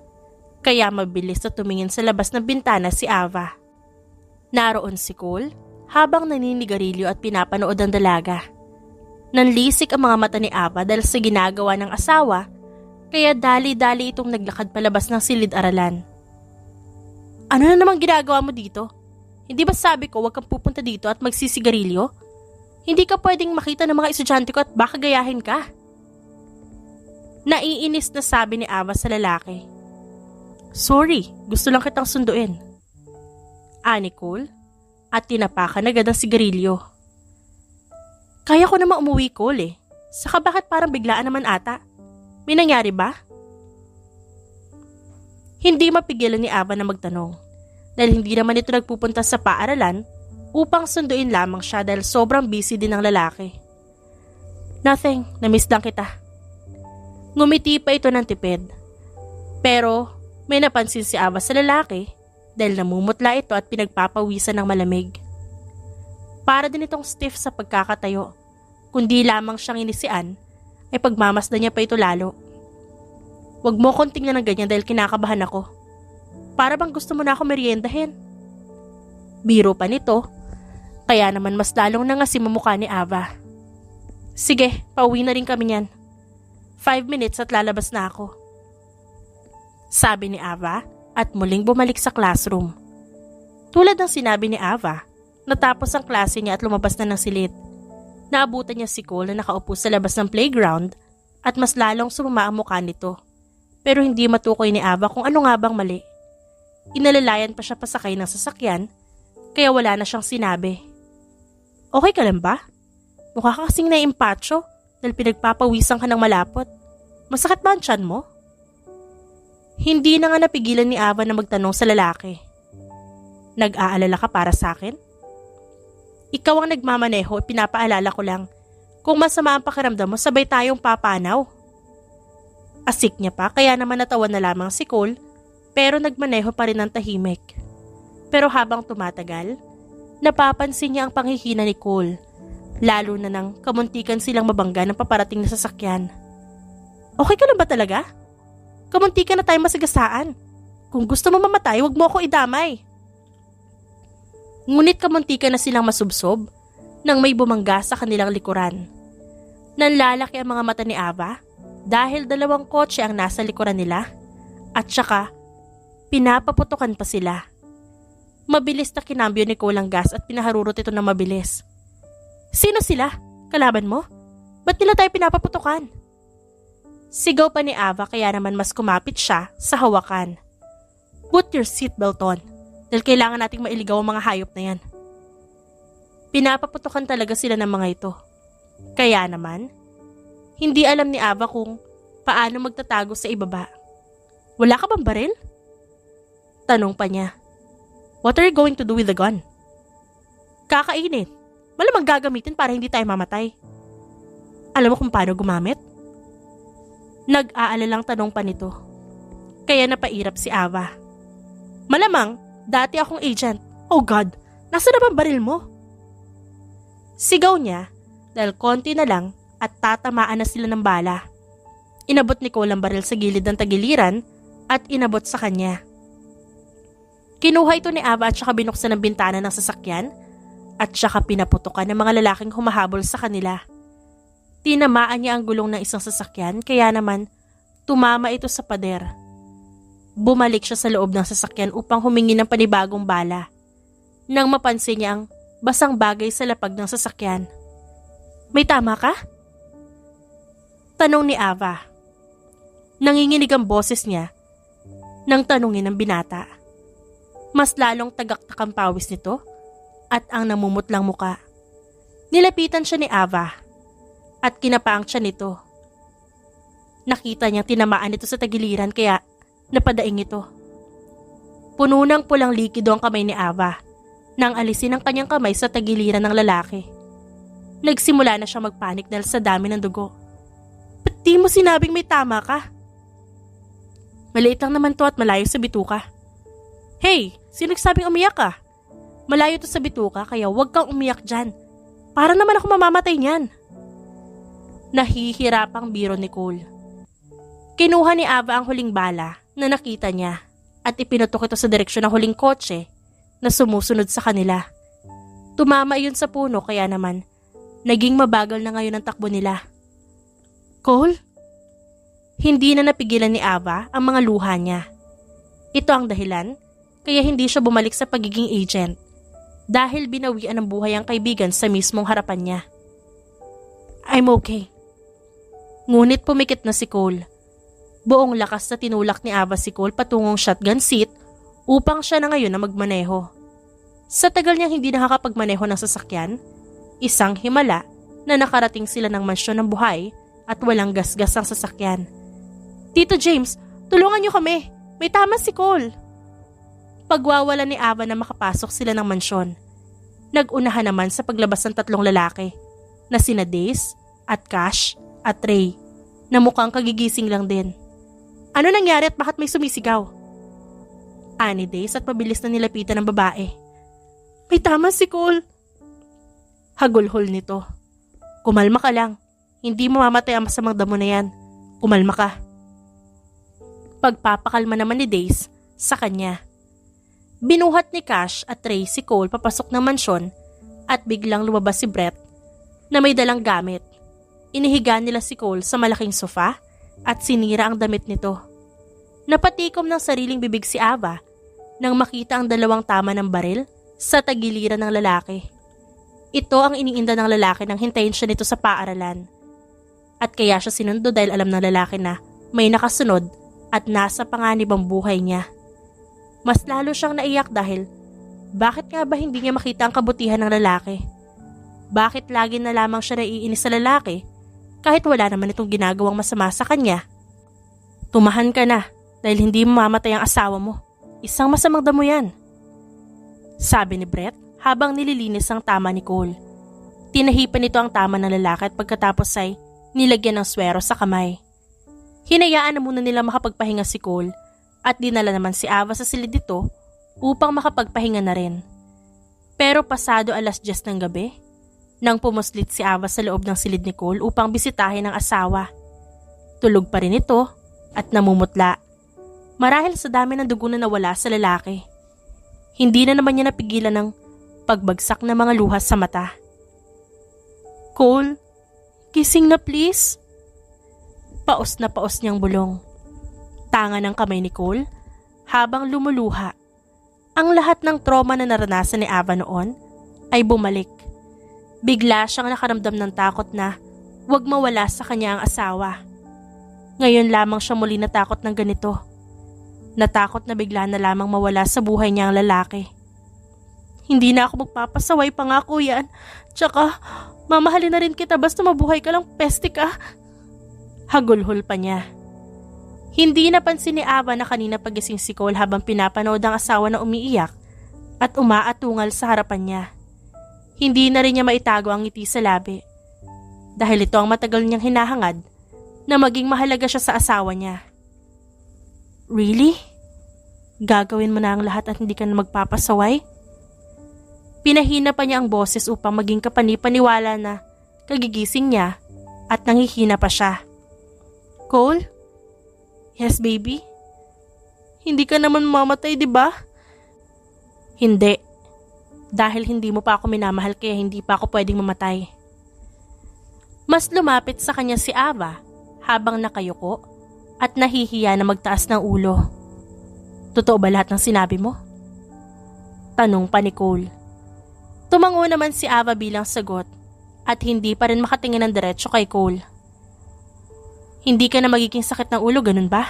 kaya mabilis na tumingin sa labas ng bintana si Ava. Naroon si Cole habang naninigarilyo at pinapanood ang dalaga. Nanlisik ang mga mata ni Ava dahil sa ginagawa ng asawa, kaya dali-dali itong naglakad palabas ng silid-aralan. Ano na namang ginagawa mo dito? Hindi ba sabi ko huwag kang pupunta dito at magsisigarilyo? Hindi ka pwedeng makita ng mga estudyante ko at baka gayahin ka. Naiinis na sabi ni Ava sa lalaki. Sorry, gusto lang kitang sunduin. Ani Cole at tinapakan agad ang sigarilyo. Kaya ko naman umuwi, Cole eh. Saka bakit parang biglaan naman ata? May nangyari ba? Hindi mapigilan ni Ava na magtanong dahil hindi naman ito nagpupunta sa paaralan upang sunduin lamang siya dahil sobrang busy din ng lalaki. Nothing, namiss lang kita. Ngumiti pa ito ng tipid. Pero may napansin si Ava sa lalaki dahil namumutla ito at pinagpapawisan ng malamig. Para din itong stiff sa pagkakatayo, kundi lamang siyang inisian ay pagmamasdan niya pa ito lalo. Huwag mo kong tingnan ng ganyan dahil kinakabahan ako. Para bang gusto mo na ako meriendahin? Biro pa nito, kaya naman mas lalong nangasim ang mukha ni Ava. Sige, pauwi na rin kami niyan. 5 minutes at lalabas na ako. Sabi ni Ava at muling bumalik sa classroom. Tulad ng sinabi ni Ava, natapos ang klase niya at lumabas na ng silid. Naabutan niya si Cole na nakaupo sa labas ng playground at mas lalong sumama ang mukha nito. Pero hindi matukoy ni Ava kung ano nga bang mali. Inalalayan pa siya pasakay ng sasakyan, kaya wala na siyang sinabi. Okay ka lang ba? Mukha ka kasing naimpacho dahil pinagpapawisan ka ng malapot. Masakit ba ang tiyan mo? Hindi na nga napigilan ni Ava na magtanong sa lalaki. Nag-aalala ka para sa akin? Ikaw ang nagmamaneho at pinapaalala ko lang. Kung masama ang pakiramdam mo, sabay tayong papanaw. Asik niya pa kaya naman natawa na lamang si Cole pero nagmaneho pa rin ng tahimik. Pero habang tumatagal, napapansin niya ang panghihina ni Cole, lalo na nang kamuntikan silang mabangga ng paparating na sasakyan. Okay ka lang ba talaga? Kamuntikan na tayo masagasaan. Kung gusto mo mamatay, huwag mo ako idamay. Ngunit kamuntikan na silang masubsob nang may bumangga sa kanilang likuran. Nanlalaki ang mga mata ni Ava dahil 2 kotse ang nasa likuran nila at saka pinapaputukan pa sila. Mabilis na kinambyo ni Cole ang gas at pinaharurot ito ng mabilis. Sino sila? Kalaban mo? Ba't nila tayo pinapaputukan? Sigaw pa ni Ava kaya naman mas kumapit siya sa hawakan. Put your seatbelt on dahil kailangan nating mailigaw ang mga hayop na yan. Pinapaputukan talaga sila ng mga ito. Kaya naman, hindi alam ni Ava kung paano magtatago sa ibaba. Wala ka bang baril? Tanong pa niya. What are you going to do with the gun? Kakainin. Malamang gagamitin para hindi tayo mamatay. Alam mo kung paano gumamit? Nag-aalalang tanong pa nito. Kaya napairap si Ava. Malamang, dati akong agent. Oh God, nasa na bang baril mo? Sigaw niya dahil konti na lang at tatamaan na sila ng bala. Inabot ni Cole ang baril sa gilid ng tagiliran at inabot sa kanya. Kinuha ito ni Ava at saka binuksan ang bintana ng sasakyan at saka pinaputukan ng mga lalaking humahabol sa kanila. Tinamaan niya ang gulong ng isang sasakyan kaya naman tumama ito sa pader. Bumalik siya sa loob ng sasakyan upang humingi ng panibagong bala. Nang mapansin niya ang basang bagay sa lapag ng sasakyan. May tama ka? Tanong ni Ava. Nanginginig ang boses niya nang tanungin ng binata. Mas lalong tagaktak ang pawis nito at ang namumutlang muka. Nilapitan siya ni Ava at kinapaang siya nito. Nakita niyang tinamaan ito sa tagiliran kaya napadaing ito. Puno ng pulang likido ang kamay ni Ava nang alisin ang kanyang kamay sa tagiliran ng lalaki. Nagsimula na siya magpanik dahil sa dami ng dugo. Ba't di mo sinabing may tama ka? Maliit lang naman to at malayo sa bituka. Hey, sino nagsabing umiyak ka? Malayo to sa bituka kaya huwag kang umiyak dyan. Para naman ako mamamatay niyan. Nahihirapang biro ni Cole. Kinuha ni Ava ang huling bala na nakita niya at ipinutok ito sa direksyon ng huling kotse na sumusunod sa kanila. Tumama iyon sa puno kaya naman naging mabagal na ngayon ang takbo nila. Cole? Hindi na napigilan ni Ava ang mga luha niya. Ito ang dahilan kaya hindi siya bumalik sa pagiging agent dahil binawian ng buhay ang kaibigan sa mismong harapan niya. I'm okay. Ngunit pumikit na si Cole. Buong lakas na tinulak ni Ava si Cole patungong shotgun seat upang siya na ngayon na magmaneho. Sa tagal niyang hindi nakakapagmaneho ng sasakyan, isang himala na nakarating sila ng mansyon ng buhay at walang gasgas ang sasakyan. Tito James, tulungan niyo kami. May tama si Cole. Pagwawala ni Ava na makapasok sila ng mansyon. Nag-unahan naman sa paglabas ng tatlong lalaki na sina Dace at Cash at Ray na mukhang kagigising lang din. Ano nangyari at bakit may sumisigaw? Ani Dace at mabilis na nilapitan ng babae. May tama si Cole. Hagulhol nito. Kumalma ka lang. Hindi mamamatay ang masamang damo na yan. Kumalma ka. Pagpapakalma naman ni Dace sa kanya. Binuhat ni Cash at Ray si Cole papasok ng mansyon at biglang lumabas si Brett na may dalang gamit. Inihiga nila si Cole sa malaking sofa at sinira ang damit nito. Napatikom ng sariling bibig si Ava nang makita ang dalawang tama ng baril sa tagiliran ng lalaki. Ito ang iniinda ng lalaki nang hintayin siya nito sa paaralan. At kaya siya sinundo dahil alam ng lalaki na may nakasunod at nasa panganib ang buhay niya. Mas lalo siyang naiyak dahil bakit nga ba hindi niya makita ang kabutihan ng lalaki? Bakit lagi na lamang siya naiinis sa lalaki kahit wala naman itong ginagawang masama sa kanya? Tumahan ka na dahil hindi mamamatay ang asawa mo. Isang masamang damo yan. Sabi ni Brett habang nililinis ang tama ni Cole. Tinahipan nito ang tama ng lalaki at pagkatapos ay nilagyan ng swero sa kamay. Hinayaan na muna nila makapagpahinga si Cole at dinala naman si Ava sa silid nito upang makapagpahinga na rin. Pero pasado 10:00 ng gabi, nang pumuslit si Ava sa loob ng silid ni Cole upang bisitahin ang asawa. Tulog pa rin ito at namumutla. Marahil sa dami ng dugo na nawala sa lalaki. Hindi na naman niya napigilan ng pagbagsak ng mga luha sa mata. Cole, gising na please. Paos na paos niyang bulong. Tanga ng kamay ni Cole habang lumuluha. Ang lahat ng trauma na naranasan ni Ava noon ay bumalik. Bigla siyang nakaramdam ng takot na huwag mawala sa kanya ang asawa. Ngayon lamang siya muli natakot ng ganito. Natakot na bigla na lamang mawala sa buhay niya ang lalaki. Hindi na ako magpapasaway, pangako yan. Tsaka, mamahalin na rin kita basta mabuhay ka lang, peste ka. Hagulhol pa niya. Hindi napansin ni Ava na kanina pagising si Cole habang pinapanood ang asawa na umiiyak at umaatungal sa harapan niya. Hindi na rin niya maitago ang ngiti sa labi dahil ito ang matagal niyang hinahangad na maging mahalaga siya sa asawa niya. Really? Gagawin mo na ang lahat at hindi ka na magpapasaway? Pinahina pa niya ang boses upang maging kapanipaniwala na kagigising niya at nanghihina pa siya. Cole? Yes, baby? Hindi ka naman mamatay, di ba? Hindi. Dahil hindi mo pa ako minamahal kaya hindi pa ako pwedeng mamatay. Mas lumapit sa kanya si Ava habang nakayuko at nahihiya na magtaas ng ulo. Totoo ba lahat ng sinabi mo? Tanong pa ni Cole. Tumango naman si Ava bilang sagot at hindi pa rin makatingin ng diretso kay Cole. Hindi ka na magiging sakit ng ulo, ganun ba?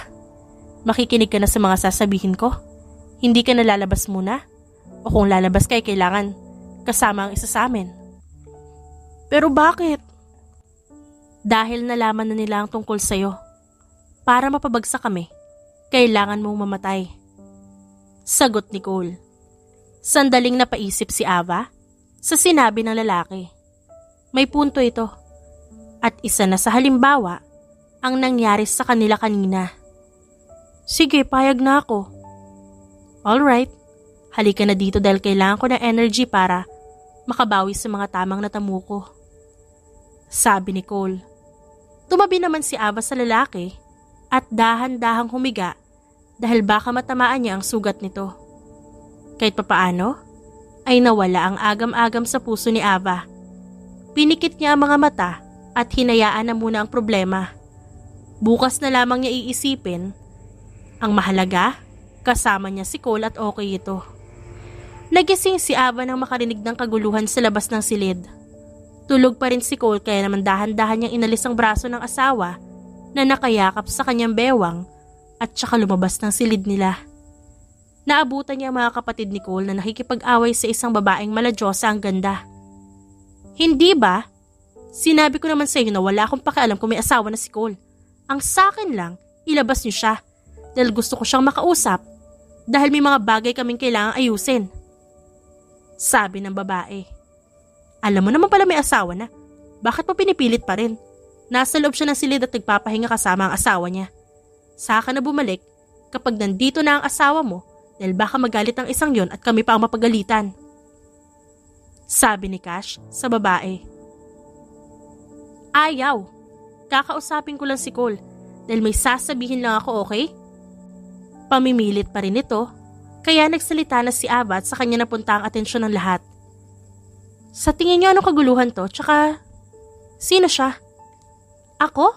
Makikinig ka na sa mga sasabihin ko? Hindi ka na lalabas muna? O kung lalabas ka ay kailangan kasama ang isa sa amin. Pero bakit? Dahil nalaman na nila ang tungkol sa'yo. Para mapabagsak kami, kailangan mong mamatay. Sagot ni Cole. Sandaling napaisip si Ava sa sinabi ng lalaki. May punto ito. At isa na sa halimbawa ang nangyari sa kanila kanina. Sige, payag na ako. Alright, halika na dito dahil kailangan ko ng energy para makabawi sa mga tamang natamo ko. Sabi ni Cole. Tumabi naman si Ava sa lalaki at dahan-dahang humiga dahil baka matamaan niya ang sugat nito. Kahit papaano, ay nawala ang agam-agam sa puso ni Ava. Pinikit niya ang mga mata at hinayaan na muna ang problema. Bukas na lamang niya iisipin. Ang mahalaga, kasama niya si Cole at okay ito. Nagising si Ava nang makarinig ng kaguluhan sa labas ng silid. Tulog pa rin si Cole kaya naman dahan-dahan niyang inalis ang braso ng asawa na nakayakap sa kanyang bewang at saka lumabas ng silid nila. Naabutan niya ang mga kapatid ni Cole na nakikipag-away sa isang babaeng maladyosa ang ganda. Hindi ba? Sinabi ko naman sa iyo na wala akong pakialam kung may asawa na si Cole. Ang sakin lang, ilabas niyo siya dahil gusto ko siyang makausap dahil may mga bagay kaming kailangang ayusin. Sabi ng babae. Alam mo naman pala may asawa na. Bakit mo pinipilit pa rin? Nasa loob siya ng silid at nagpapahinga kasama ang asawa niya. Saka na bumalik kapag nandito na ang asawa mo dahil baka magalit ang isang yon at kami pa ang mapagalitan. Sabi ni Cash sa babae. Ayaw. Kakausapin ko lang si Cole dahil may sasabihin lang ako, okay? Pamimilit pa rin ito, kaya nagsalita na si Ava at sa kanya napunta ang atensyon ng lahat. Sa tingin niyo anong kaguluhan to? Tsaka, sino siya? Ako?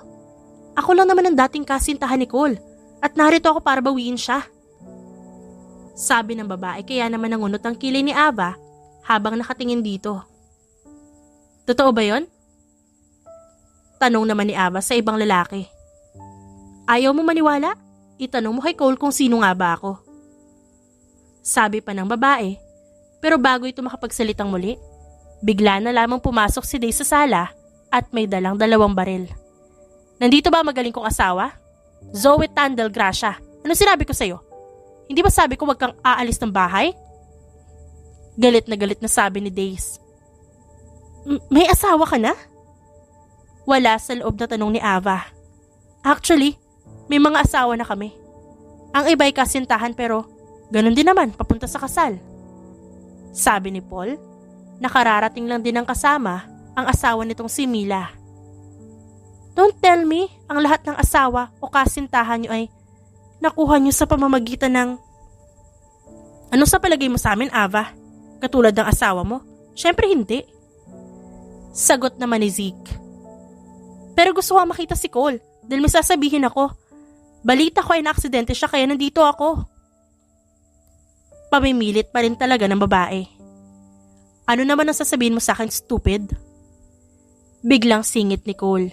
Ako lang naman ang dating kasintahan ni Cole at narito ako para bawiin siya. Sabi ng babae kaya naman nangunot ang kilay ni Ava habang nakatingin dito. Totoo ba yon? Tanong naman ni Ava sa ibang lalaki. Ayaw mo maniwala? Itanong mo kay Cole kung sino nga ba ako. Sabi pa ng babae, pero bago ito makapagsalitang muli, bigla na lamang pumasok si Day sa sala at may dalang 2 baril. Nandito ba magaling kong asawa? Zoe Tandel Gracia. Ano sinabi ko sa'yo? Hindi ba sabi ko wag kang aalis ng bahay? Galit na sabi ni Days. May asawa ka na? Wala sa loob na tanong ni Ava. Actually, may mga asawa na kami. Ang iba ay kasintahan pero ganun din naman papunta sa kasal. Sabi ni Paul, nakararating lang din ng kasama ang asawa nitong si Mila. Don't tell me ang lahat ng asawa o kasintahan niyo ay nakuha niyo sa pamamagitan ng... Ano sa palagay mo sa amin, Ava? Katulad ng asawa mo? Syempre hindi. Sagot naman ni Zeke. Pero gusto ko makita si Cole dahil may sasabihin ako. Balita ko ay naaksidente siya kaya nandito ako. Pamimilit pa rin talaga ng babae. Ano naman ang sasabihin mo sa akin, stupid? Biglang singit ni Cole.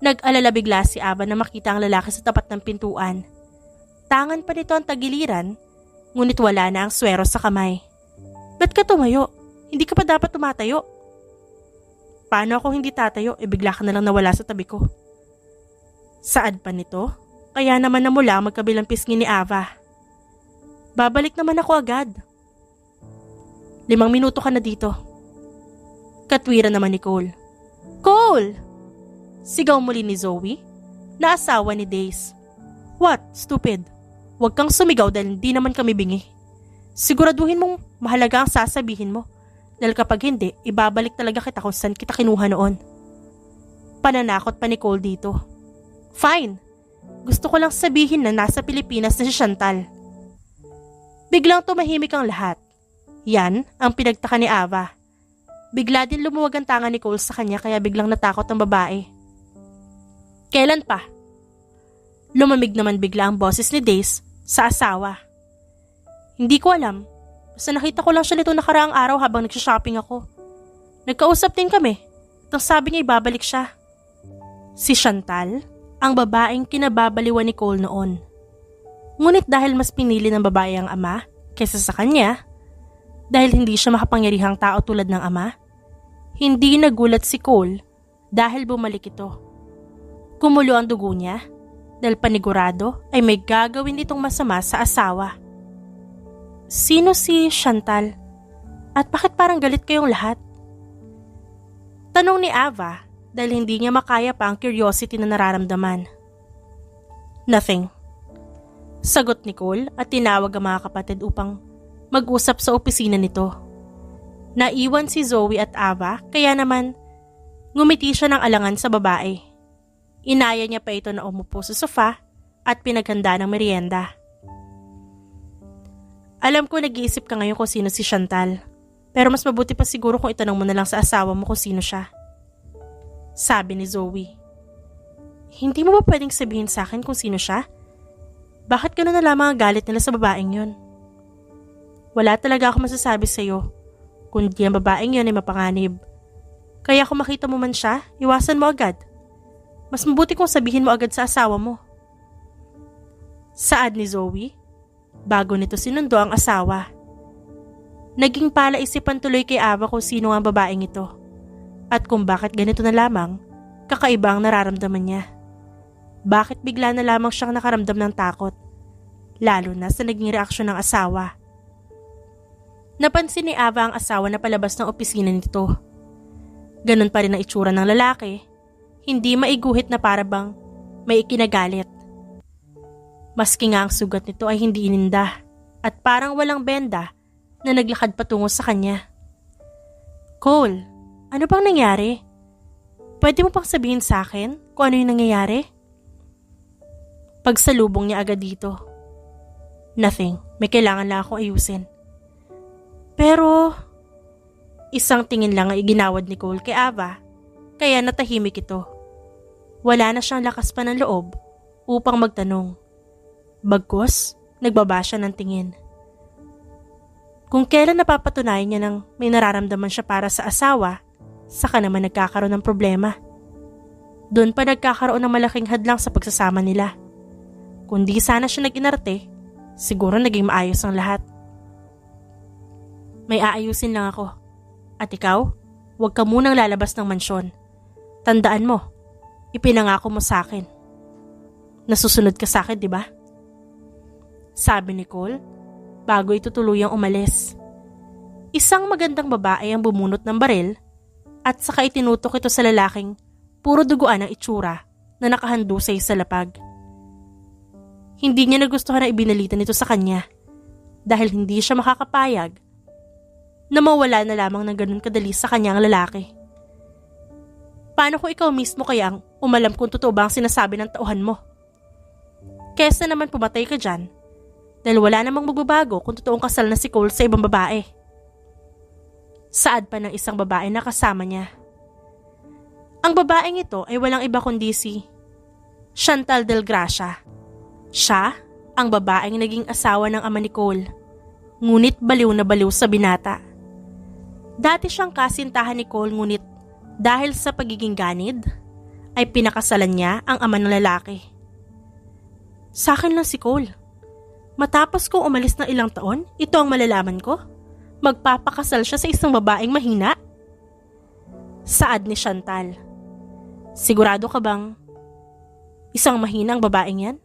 Nag-alala bigla si Ava na makita ang lalaki sa tapat ng pintuan. Binatangan pa nito ang tagiliran, ngunit wala na ang swero sa kamay. Ba't ka tumayo? Hindi ka pa dapat tumatayo. Paano ako hindi tatayo? Bigla ka na lang nawala sa tabi ko. Saad pa nito? Kaya naman namula ang magkabilang pisngi ni Ava. Babalik naman ako agad. 5 minuto ka na dito. Katwiran naman ni Cole. Cole! Sigaw muli ni Zoe, na asawa ni Days. What? Stupid. Huwag kang sumigaw dahil hindi naman kami bingi. Siguraduhin mong mahalaga ang sasabihin mo. Dahil kapag hindi, ibabalik talaga kita kung saan kita kinuha noon. Pananakot pa ni Cole dito. Fine. Gusto ko lang sabihin na nasa Pilipinas na si Chantal. Biglang tumahimik ang lahat. Yan ang pinagtaka ni Ava. Bigla din lumuwag ang tanga ni Cole sa kanya kaya biglang natakot ang babae. Kailan pa? Lumamig naman bigla ang boses ni Days sa asawa. Hindi ko alam. Basta nakita ko lang siya nito nakaraang araw habang nagsha-shopping ako. Nagkausap din kami. At ang sabi niya ibabalik siya. Si Chantal, ang babaeng kinababaliwan ni Cole noon. Ngunit dahil mas pinili ng babae ang ama kaysa sa kanya, dahil hindi siya makapangyarihang tao tulad ng ama, hindi nagulat si Cole dahil bumalik ito. Kumulo ang dugo niya dahil panigurado ay may gagawin itong masama sa asawa. Sino si Chantal? At bakit parang galit kayong lahat? Tanong ni Ava dahil hindi niya makaya pa ang curiosity na nararamdaman. Nothing. Sagot ni Cole at tinawag ang mga kapatid upang mag-usap sa opisina nito. Naiwan si Zoe at Ava kaya naman ngumiti siya ng alangan sa babae. Inaya niya pa ito na umupo sa sofa at pinaghanda ng merienda. Alam ko nag-iisip ka ngayon kung sino si Chantal, pero mas mabuti pa siguro kung itanong mo na lang sa asawa mo kung sino siya. Sabi ni Zoe. Hindi mo ba pwedeng sabihin sa akin kung sino siya? Bakit gano'n na lamang ang galit nila sa babaeng yun? Wala talaga ako masasabi sa'yo, kundi ang babaeng yun ay mapanganib. Kaya kung makita mo man siya, iwasan mo agad. Mas mabuti kung sabihin mo agad sa asawa mo. Saad ni Zoe, bago nito sinundo ang asawa. Naging palaisipan tuloy kay Ava kung sino ang babaeng ito at kung bakit ganito na lamang kakaiba ang nararamdaman niya. Bakit bigla na lamang siyang nakaramdam ng takot, lalo na sa naging reaksyon ng asawa. Napansin ni Ava ang asawa na palabas ng opisina nito. Ganun pa rin ang itsura ng lalaki, hindi maiguhit na para bang may ikinagalit. Maski nga ang sugat nito ay hindi ininda at parang walang benda na naglakad patungo sa kanya. Cole, ano bang nangyari? Pwede mo pang sabihin sa akin kung ano yung nangyayari? Pagsalubong niya agad dito. Nothing, may kailangan lang akong ayusin. Pero, isang tingin lang ay iginawad ni Cole kay Ava, kaya natahimik ito. Wala na siyang lakas pa ng loob upang magtanong. Bagkus, nagbaba siya ng tingin. Kung kailan napapatunayan niya nang may nararamdaman siya para sa asawa, saka naman nagkakaroon ng problema. Doon pa nagkakaroon ng malaking hadlang sa pagsasama nila. Kung di sana siya nag-inarte, siguro naging maayos ang lahat. May aayusin lang ako. At ikaw, huwag ka munang lalabas ng mansyon. Tandaan mo, ipinangako mo sa akin. Nasusunod ka sa akin, di ba? Sabi ni Cole, bago ito tuluyang umalis. Isang magandang babae ang bumunot ng baril at saka itinutok ito sa lalaking puro duguan ang itsura na nakahandusay sa lapag. Hindi niya nagustuhan na ibinalita nito sa kanya dahil hindi siya makakapayag na mawala na lamang ng ganun kadali sa kanya ang lalaki. Paano kung ikaw mismo kaya ang umalam kung totoo ba ang sinasabi ng tauhan mo? Kesa naman pumatay ka dyan dahil wala namang magbabago kung totoong kasal na si Cole sa ibang babae. Saad pa ng isang babae na kasama niya. Ang babaeng ito ay walang iba kundi si Chantal Del Gracia. Siya ang babaeng naging asawa ng ama ni Cole, ngunit baliw na baliw sa binata. Dati siyang kasintahan ni Cole ngunit dahil sa pagiging ganid, ay pinakasalan niya ang ama ng lalaki. Sa akin lang si Cole. Matapos kong umalis ng ilang taon, ito ang malalaman ko? Magpapakasal siya sa isang babaeng mahina? Saad ni Chantal. Sigurado ka bang isang mahinang babaeng yan?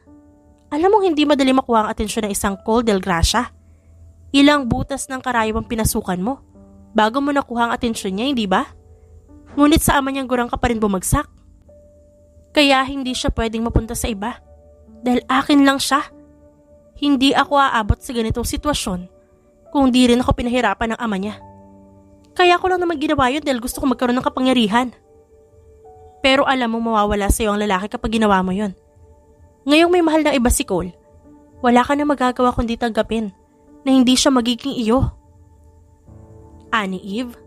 Alam mong hindi madali makuha ang atensyon ng isang Cole Del Gracia. Ilang butas ng karayom ang pinasukan mo bago mo nakuha ang atensyon niya, hindi ba? Ngunit sa ama niyang gurang ka pa rin bumagsak. Kaya hindi siya pwedeng mapunta sa iba. Dahil akin lang siya. Hindi ako aabot sa ganitong sitwasyon kung di rin ako pinahirapan ng ama niya. Kaya ko lang naman ginawa yun dahil gusto ko magkaroon ng kapangyarihan. Pero alam mo mawawala sa iyo ang lalaki kapag ginawa mo yun. Ngayong may mahal na iba si Cole, wala ka na magagawa kundi tanggapin na hindi siya magiging iyo. Ani Eve,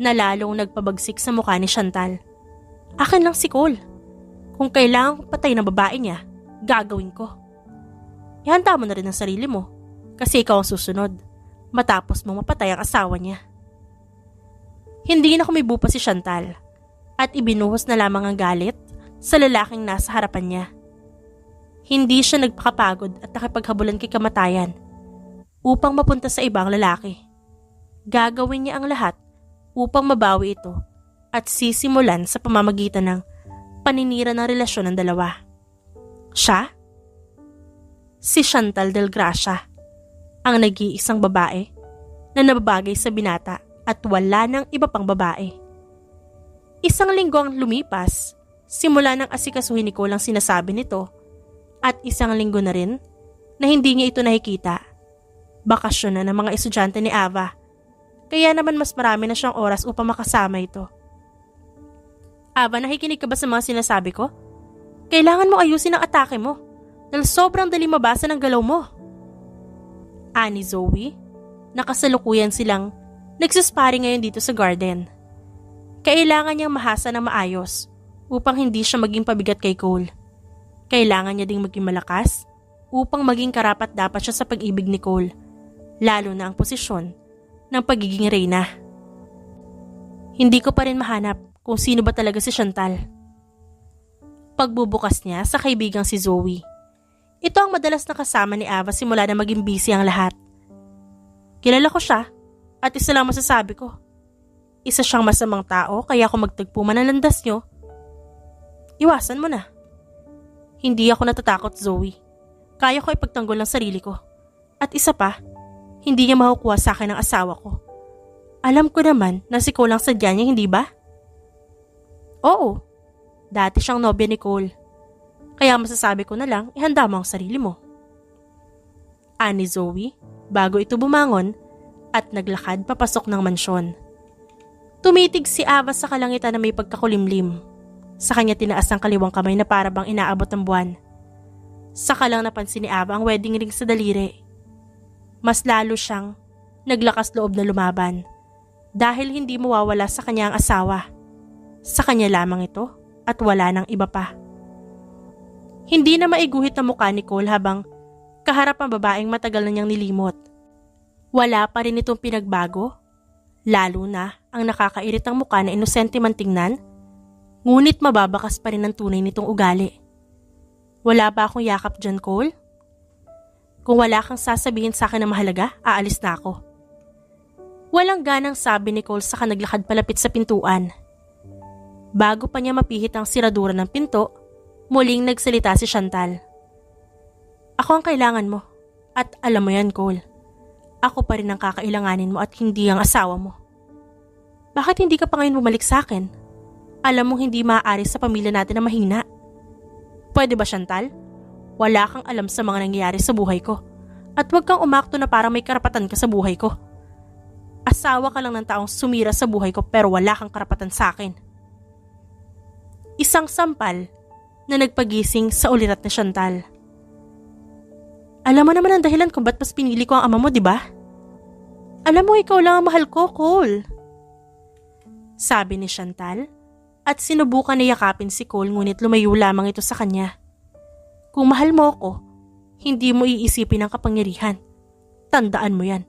na lalong nagpabagsik sa mukha ni Chantal. Akin lang si Cole. Kung kailangan kong patay ng babae niya, gagawin ko. Ihanda mo na rin ang sarili mo kasi ikaw ang susunod matapos mo mapatay ang asawa niya. Hindi na kumibo pa si Chantal at ibinuhos na lamang ang galit sa lalaking nasa harapan niya. Hindi siya nagpakapagod at nakipaghabulan kay kamatayan upang mapunta sa ibang lalaki. Gagawin niya ang lahat upang mabawi ito at sisimulan sa pamamagitan ng paninira ng relasyon ng dalawa. Siya? Si Chantal Del Gracia, ang nag-iisang babae na nababagay sa binata at wala ng iba pang babae. Isang linggo ang lumipas, simula nang asikasuhin ni Cole ang sinasabi nito at isang linggo na rin na hindi niya ito nakikita. Bakasyon na ng mga estudyante ni Ava, kaya naman mas marami na siyang oras upang makasama ito. Ava, nakikinig ka ba sa mga sinasabi ko? Kailangan mo ayusin ang atake mo. Dahil sobrang dali mabasa ng galaw mo. Ani Zoe, nakasalukuyan silang nagsasparring ngayon dito sa garden. Kailangan niyang mahasa ng maayos upang hindi siya maging pabigat kay Cole. Kailangan niya ding maging malakas upang maging karapat-dapat siya sa pag-ibig ni Cole, lalo na ang posisyon ng pagiging reyna. Hindi ko pa rin mahanap kung sino ba talaga si Chantal. Pagbubukas niya sa kaibigang si Zoe. Ito ang madalas na kasama ni Ava simula na maging busy ang lahat. Kilala ko siya at isa lang masasabi ko. Isa siyang masamang tao kaya kung magtagpo man ang landas niyo, iwasan mo na. Hindi ako natatakot, Zoe. Kaya ko ipagtanggol ang sarili ko. At isa pa, hindi niya makukuha sa akin ang asawa ko. Alam ko naman na si Cole ang sadya niya, hindi ba? Oo, dati siyang nobya ni Cole. Kaya masasabi ko na lang, ihanda mo ang sarili mo. Ani Zoe, bago ito bumangon at naglakad papasok ng mansyon. Tumitig si Ava sa kalangitan na may pagkakulimlim. Sa kanya tinaas ang kaliwang kamay na para bang inaabot ng buwan. Saka lang napansin ni Ava ang wedding ring sa daliri. Mas lalo siyang naglakas loob na lumaban dahil hindi mawawala sa kanya ang asawa. Sa kanya lamang ito at wala nang iba pa. Hindi na maiguhit ang mukha ni Cole habang kaharap ang babaeng matagal na niyang nilimot. Wala pa rin itong pinagbago, lalo na ang nakakairitang mukha na inosente man tingnan, ngunit mababakas pa rin ang tunay nitong ugali. Wala ba akong yakap dyan, Cole? Kung wala kang sasabihin sa akin na mahalaga, aalis na ako. Walang ganang sabi ni Cole saka naglakad palapit sa pintuan. Bago pa niya mapihit ang siradura ng pinto, muling nagsalita si Chantal. Ako ang kailangan mo at alam mo yan, Cole. Ako pa rin ang kakailanganin mo at hindi ang asawa mo. Bakit hindi ka pa ngayon bumalik sa akin? Alam mong hindi maaari sa pamilya natin na mahina. Pwede ba, Chantal? Wala kang alam sa mga nangyayari sa buhay ko at huwag kang umakto na parang may karapatan ka sa buhay ko. Asawa ka lang ng taong sumira sa buhay ko pero wala kang karapatan sa akin. Isang sampal na nagpagising sa ulirat ni Chantal. Alam mo naman ang dahilan kung ba't mas pinili ko ang ama mo, di ba? Alam mo, ikaw lang ang mahal ko, Cole. Sabi ni Chantal at sinubukan na yakapin si Cole ngunit lumayo lamang ito sa kanya. Kung mahal mo ako, hindi mo iisipin ang kapangyarihan. Tandaan mo yan.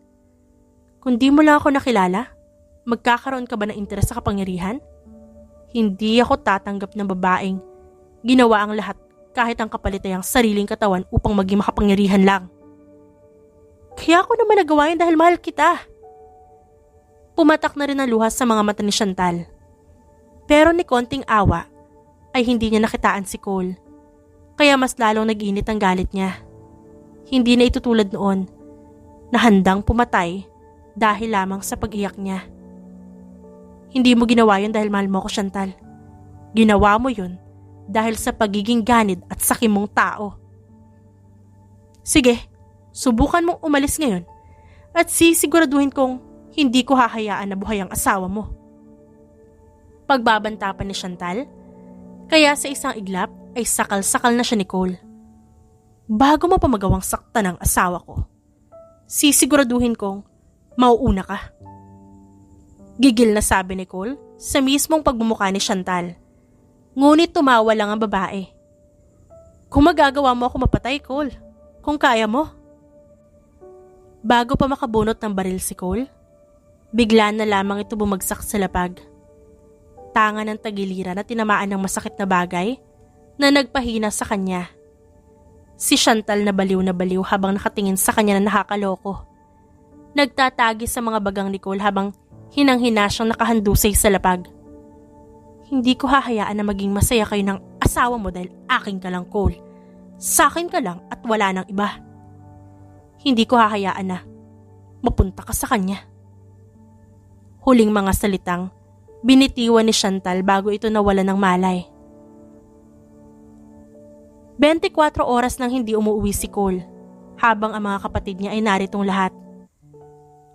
Kung di mo lang ako nakilala, magkakaroon ka ba ng interes sa kapangyarihan? Hindi ako tatanggap ng babaeng ginawa ang lahat kahit ang kapalit ay ang sariling katawan upang maging makapangyarihan lang. Kaya ako naman nagawa yun dahil mahal kita. Pumatak na rin ang luha sa mga mata ni Chantal. Pero ni konting awa ay hindi niya nakitaan si Cole. Kaya mas lalong nag-init ang galit niya. Hindi na ito tulad noon na handang pumatay dahil lamang sa pag-iyak niya. Hindi mo ginawa yun dahil mahal mo ako, Chantal. Ginawa mo yun dahil sa pagiging ganid at sakim mong tao. Sige, subukan mong umalis ngayon at sisiguraduhin kong hindi ko hahayaan na buhay ang asawa mo. Pagbabanta pa ni Chantal, kaya sa isang iglap ay sakal-sakal na siya ni Cole. Bago mo pa magawang saktan ang asawa ko, sisiguraduhin kong mauuna ka. Gigil na sabi ni Cole sa mismong pagmumukha ni Chantal. Ngunit tumawa lang ang babae. Kung magagawa mo ako mapatay, Cole, kung kaya mo. Bago pa makabunot ng baril si Cole, bigla na lamang ito bumagsak sa lapag. Tanga ng tagiliran na tinamaan ng masakit na bagay na nagpahina sa kanya. Si Chantal na baliw habang nakatingin sa kanya na nakakaloko. Nagtatagi sa mga bagang ni Cole habang hinang-hina siyang nakahandusay sa lapag. Hindi ko hahayaan na maging masaya kayo ng asawa mo dahil akin ka lang, Cole. Sa akin ka lang at wala nang iba. Hindi ko hahayaan na mapunta ka sa kanya. Huling mga salitang binitiwan ni Chantal bago ito nawala ng malay. 24 oras nang hindi umuwi si Cole, habang ang mga kapatid niya ay naritong lahat.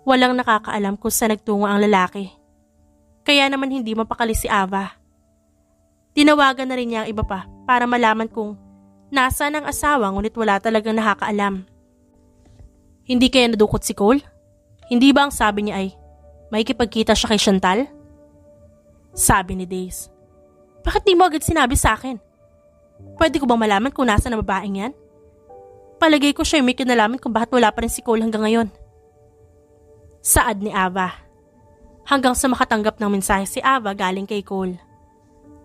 Walang nakakaalam kung saan nagtungo ang lalaki. Kaya naman hindi mapakali si Ava. Tinawagan na rin niya ang iba pa para malaman kung nasaan ang asawa ngunit wala talagang nakakaalam. Hindi kaya nadukot si Cole? Hindi ba ang sabi niya ay makikipagkita siya kay Chantal? Sabi ni Days. Bakit di mo agad sinabi sa akin? Pwede ko bang malaman kung nasaan ang babaeng yan? Palagay ko siya may kinalaman kung bakit wala pa rin si Cole hanggang ngayon. Saad ni Ava. Hanggang sa makatanggap ng mensahe si Ava galing kay Cole.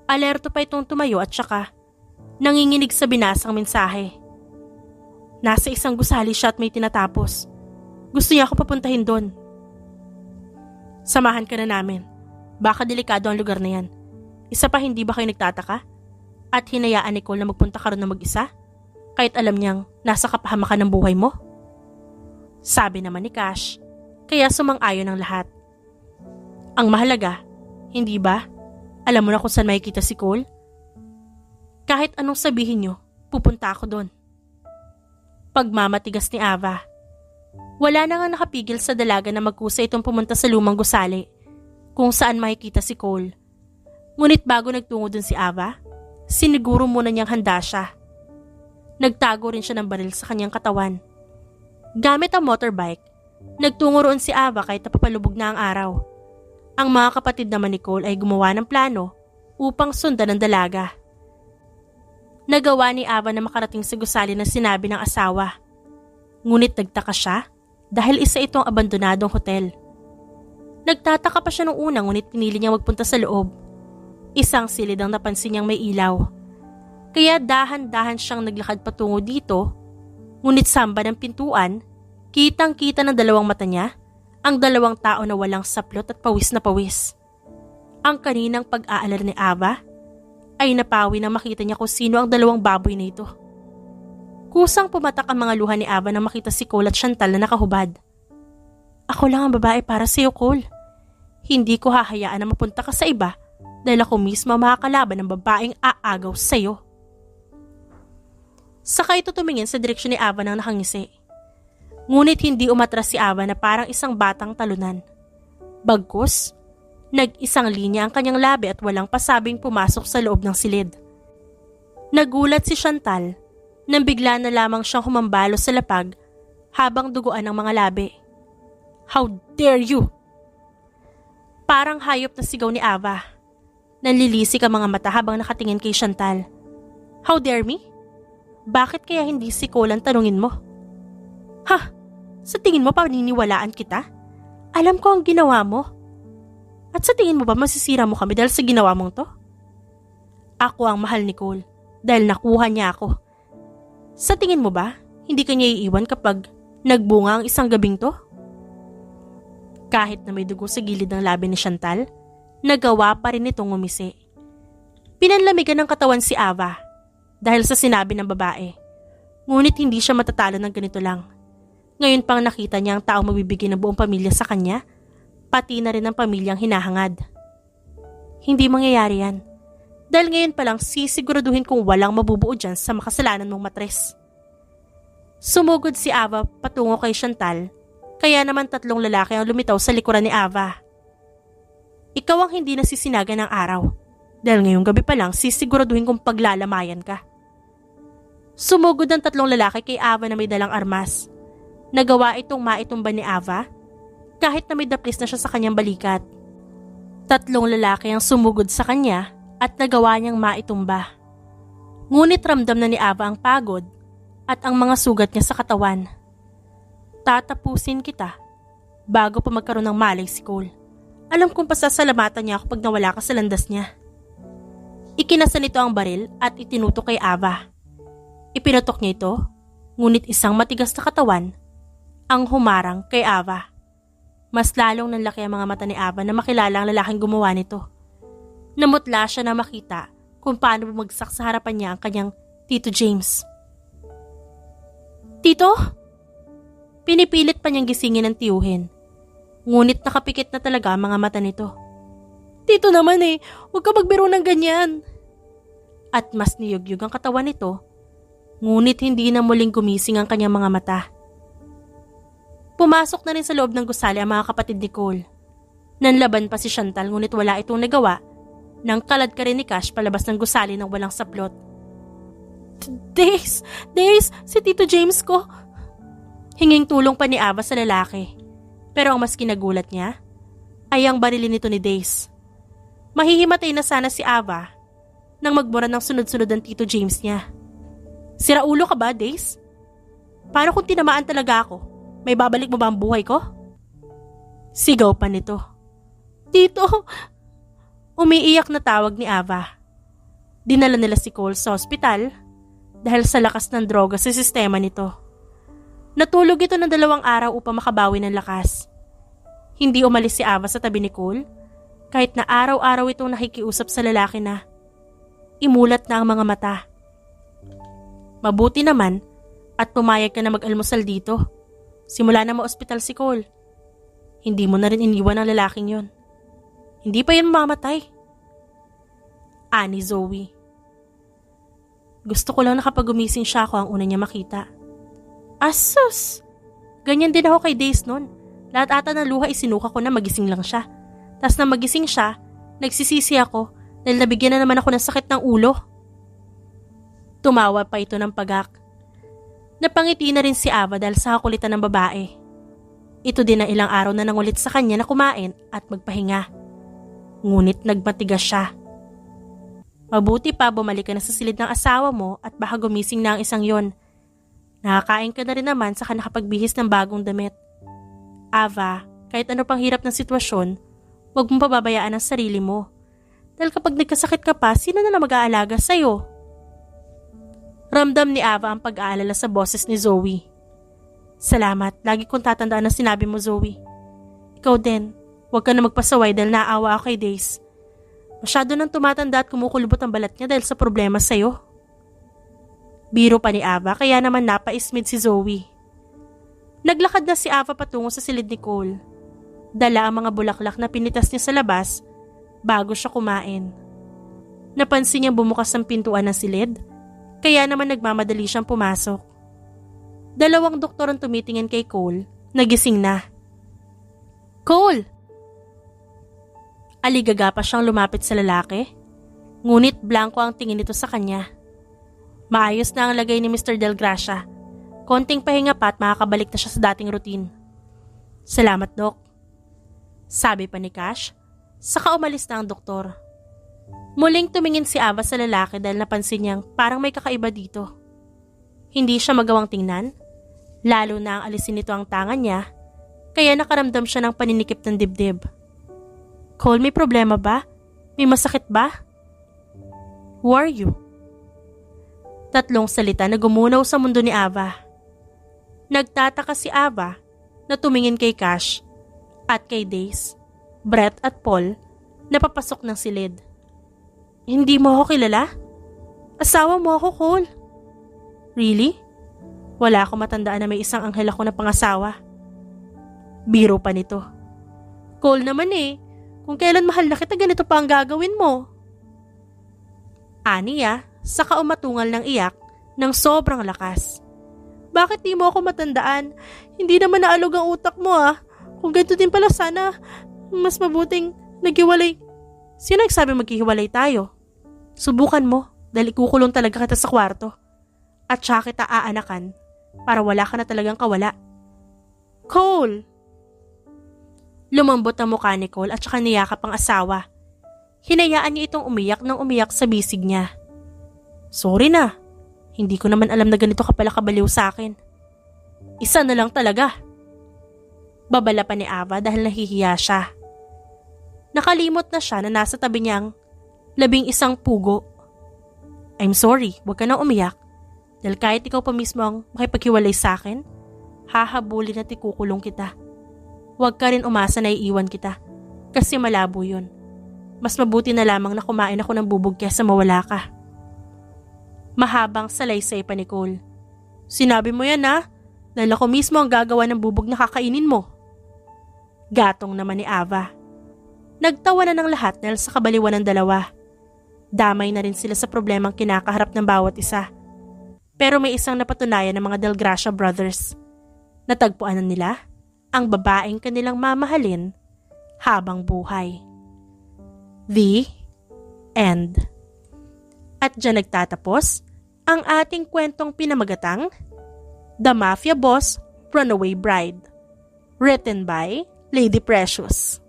Alerto pa itong tumayo at saka nanginginig sa binasang mensahe. Nasa isang gusali siya at may tinatapos. Gusto niya ako papuntahin doon. Samahan ka na namin. Baka delikado ang lugar na yan. Isa pa, hindi ba kayo nagtataka? At hinayaan ni Cole na magpunta ka ron na mag-isa? Kahit alam niyang nasa kapahamakan ng buhay mo? Sabi naman ni Cash, kaya sumang-ayon ang lahat. Ang mahalaga, hindi ba? Alam mo na kung saan makikita si Cole? Kahit anong sabihin niyo, pupunta ako doon. Pagmamatigas ni Ava. Wala na nga nakapigil sa dalaga na magkusa itong pumunta sa lumang gusali kung saan makikita si Cole. Ngunit bago nagtungo dun si Ava, siniguro muna niyang handa siya. Nagtago rin siya ng baril sa kanyang katawan. Gamit ang motorbike, nagtungo roon si Ava kahit napapalubog na ang araw. Ang mga kapatid naman ni Cole ay gumawa ng plano upang sundan ang dalaga. Nagawa ni Ava na makarating sa gusali na sinabi ng asawa. Ngunit nagtaka siya dahil isa itong abandonadong hotel. Nagtataka pa siya nung una ngunit pinili niyang magpunta sa loob. Isang silid ang napansin niyang may ilaw. Kaya dahan-dahan siyang naglakad patungo dito, ngunit samba ng pintuan, kitang-kita ng dalawang mata niya ang dalawang tao na walang saplot at pawis na pawis. Ang kaninang pag-aalar ni Ava ay napawi nang makita niya kung sino ang dalawang baboy na ito. Kusang pumatak ang mga luha ni Ava nang makita si Cole at Chantal na nakahubad. Ako lang ang babae para sa iyo, Cole. Hindi ko hahayaan na mapunta ka sa iba dahil ako mismo makakalaban ng babaeng aagaw sa iyo. Saka ito tumingin sa direksyon ni Ava nang nakangisi. Ngunit hindi umatras si Ava na parang isang batang talunan. Bagkus, nag-isang linya ang kanyang labi at walang pasabing pumasok sa loob ng silid. Nagulat si Chantal nang bigla na lamang siyang humambalo sa lapag habang duguan ang mga labi. How dare you! Parang hayop na sigaw ni Ava. Nanlilisik ang mga mata habang nakatingin kay Chantal. How dare me? Bakit kaya hindi si Cole ang tanungin mo? Ha? Sa tingin mo paniniwalaan kita? Alam ko ang ginawa mo. At sa tingin mo ba masisira mo kami dahil sa ginawa mong to? Ako ang mahal ni Cole dahil nakuha niya ako. Sa tingin mo ba, hindi ka niya iiwan kapag Nagbunga ang isang gabing to? Kahit na may dugo sa gilid ng labi ni Chantal, nagawa pa rin itong ngumisi. Pinanlamigan ng katawan si Ava dahil sa sinabi ng babae. Ngunit hindi siya matatalo ng ganito lang. Ngayon pang nakita niya ang taong magbibigay ng buong pamilya sa kanya, pati na rin ang pamilyang hinahangad. Hindi mangyayari yan. Dahil ngayon pa lang sisiguraduhin kung walang mabubuo dyan sa makasalanan mong matres. Sumugod si Ava patungo kay Chantal, kaya naman 3 lalaki ang lumitaw sa likuran ni Ava. Ikaw ang hindi nasisinaga ng araw, dahil ngayong gabi pa lang sisiguraduhin kong paglalamayan ka. Sumugod ang 3 lalaki kay Ava na may dalang armas. Nagawa itong maitumba ni Ava, kahit na may daplis na siya sa kanyang balikat. 3 lalaki ang sumugod sa kanya at nagawa niyang maitumba. Ngunit ramdam na ni Ava ang pagod at ang mga sugat niya sa katawan. Tatapusin kita bago pa magkaroon ng malay si Cole. Alam kong pasasalamatan niya ako pag nawala ka sa landas niya. Ikinasa nito ang baril at itinutok kay Ava. Ipinatok niya ito, ngunit isang matigas na katawan ang humarang kay Ava. Mas lalong nanlaki ang mga mata ni Ava na makilala ang lalaking gumawa nito. Namutla siya na makita kung paano bumagsak sa harapan niya ang kanyang Tito James. Tito? Pinipilit pa niyang gisingin ng tiyuhin. Ngunit nakapikit na talaga ang mga mata nito. Tito naman huwag ka magbiro ng ganyan. At mas niyugyug ang katawan nito, ngunit hindi na muling gumising ang kanyang mga mata. Pumasok na rin sa loob ng gusali ang mga kapatid ni Cole. Nanlaban pa si Chantal ngunit wala itong nagawa nang kalad ka rin ni Cash palabas ng gusali ng walang saplot. Days, si Tito James ko. Hinging tulong pa ni Ava sa lalaki. Pero ang mas kinagulat niya ay ang barilin nito ni Days. Mahihimatay na sana si Ava nang magbura ng sunod-sunod ang Tito James niya. Siraulo ka ba, Days? Paano kung tinamaan talaga ako? May babalik mo ba ang buhay ko? Sigaw pa nito. Tito! Umiiyak na tawag ni Ava. Dinala nila si Cole sa ospital dahil sa lakas ng droga sa sistema nito. Natulog ito ng 2 araw upang makabawi ng lakas. Hindi umalis si Ava sa tabi ni Cole kahit na araw-araw itong nakikiusap sa lalaki na imulat na ang mga mata. Mabuti naman at pumayag ka na mag-almusal dito. Simula na ma-ospital si Cole. Hindi mo na rin iniwan ang lalaking yon. Hindi pa yan mamamatay. Ani Zoe. Gusto ko lang na kapag gumising siya ako ang una niya makita. Asus! Ganyan din ako kay Days noon. Lahat ata ng luha isinuka ko na magising lang siya. Tas na magising siya, nagsisisi ako dahil nabigyan na naman ako ng sakit ng ulo. Tumawa pa ito ng pagak. Napangiti na rin si Ava dahil sa kakulitan ng babae. Ito din ang ilang araw na nangulit sa kanya na kumain at magpahinga. Ngunit nagmatigas siya. Mabuti pa bumalik ka na sa silid ng asawa mo at baka gumising na ang isang yon. Nakakain ka na rin naman saka nakapagbihis ng bagong damit. Ava, kahit ano pang hirap ng sitwasyon, huwag mong pababayaan ang sarili mo. Dahil kapag nagkasakit ka pa, sino na mag-aalaga sa'yo? Ramdam ni Ava ang pag-aalala sa boses ni Zoe. Salamat, lagi kong tatandaan ang sinabi mo, Zoe. Ikaw din, huwag ka na magpasaway dahil naawa ako kay Days. Masyado nang tumatanda at kumukulubot ang balat niya dahil sa problema sa'yo. Biro pa ni Ava kaya naman napaismid si Zoe. Naglakad na si Ava patungo sa silid ni Cole. Dala ang mga bulaklak na pinitas niya sa labas bago siya kumain. Napansin niyang bumukas ang pintuan ng silid, kaya naman nagmamadali siyang pumasok. 2 doktor ang tumitingin kay Cole, nagising na. Cole! Aligaga pa siyang lumapit sa lalaki, ngunit blanco ang tingin nito sa kanya. Maayos na ang lagay ni Mr. Del Gracia. Konting pahinga pa at makakabalik na siya sa dating routine. Salamat, Doc. Sabi pa ni Cash, saka umalis na ang doktor. Muling tumingin si Ava sa lalaki dahil napansin niyang parang may kakaiba dito. Hindi siya magawang tingnan, lalo na ang alisin nito ang tangan niya, kaya nakaramdam siya ng paninikip ng dibdib. Cole, may problema ba? May masakit ba? Who are you? 3 salita na gumunaw sa mundo ni Ava. Nagtataka si Ava na tumingin kay Cash at kay Days, Brett at Paul na papasok ng silid. Hindi mo ako kilala? Asawa mo ako, Cole. Really? Wala akong matandaan na may isang anghel ako na pangasawa. Biro pa nito. Cole naman kung kailan mahal na kita ganito pa ang gagawin mo. Aniya, saka umatungal ng iyak ng sobrang lakas. Bakit di mo ako matandaan? Hindi naman naalog ang utak mo Kung ganito din pala sana, mas mabuting naghiwalay. Sino nagsabi maghihiwalay tayo? Subukan mo dahil ikukulong talaga kita sa kwarto. At saka kita aanakan para wala ka na talagang kawala. Cole! Lumambot ang mukha ni Cole at saka niyakap ang asawa. Hinayaan niya itong umiyak ng umiyak sa bisig niya. Sorry na. Hindi ko naman alam na ganito ka pala kabaliw sa akin. Isa na lang talaga. Babala pa ni Ava dahil nahihiya siya. Nakalimot na siya na nasa tabi niyang 11 pugo. I'm sorry, huwag ka nang umiyak. Dahil kahit ikaw pa mismo ang makipaghiwalay sa akin, hahabulin at ikukulong kita. Huwag ka rin umasa na iiwan kita. Kasi malabo yun. Mas mabuti na lamang na kumain ako ng bubog kesa mawala ka. Mahabang salaysay pa ni Cole. Sinabi mo yan dahil ako mismo ang gagawa ng bubog na kakainin mo. Gatong naman ni Ava. Nagtawa na ng lahat dahil sa kabaliwan ng dalawa. Damay na rin sila sa problemang kinakaharap ng bawat isa. Pero may isang napatunayan ng mga Del Gracia brothers. Natagpuan na nila ang babaeng kanilang mamahalin habang buhay. The End. At dyan nagtatapos ang ating kwentong pinamagatang The Mafia Boss Runaway Bride. Written by Lady Precious.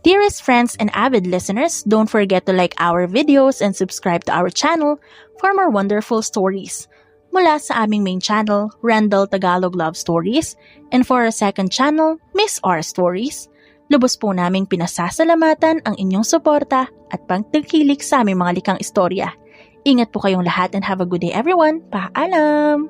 Dearest friends and avid listeners, don't forget to like our videos and subscribe to our channel for more wonderful stories. Mula sa aming main channel, Randall Tagalog Love Stories, and for our second channel, Miss R Stories, lubos po naming pinasasalamatan ang inyong suporta at pagtangkilik sa aming mga likang istorya. Ingat po kayong lahat and have a good day everyone. Paalam!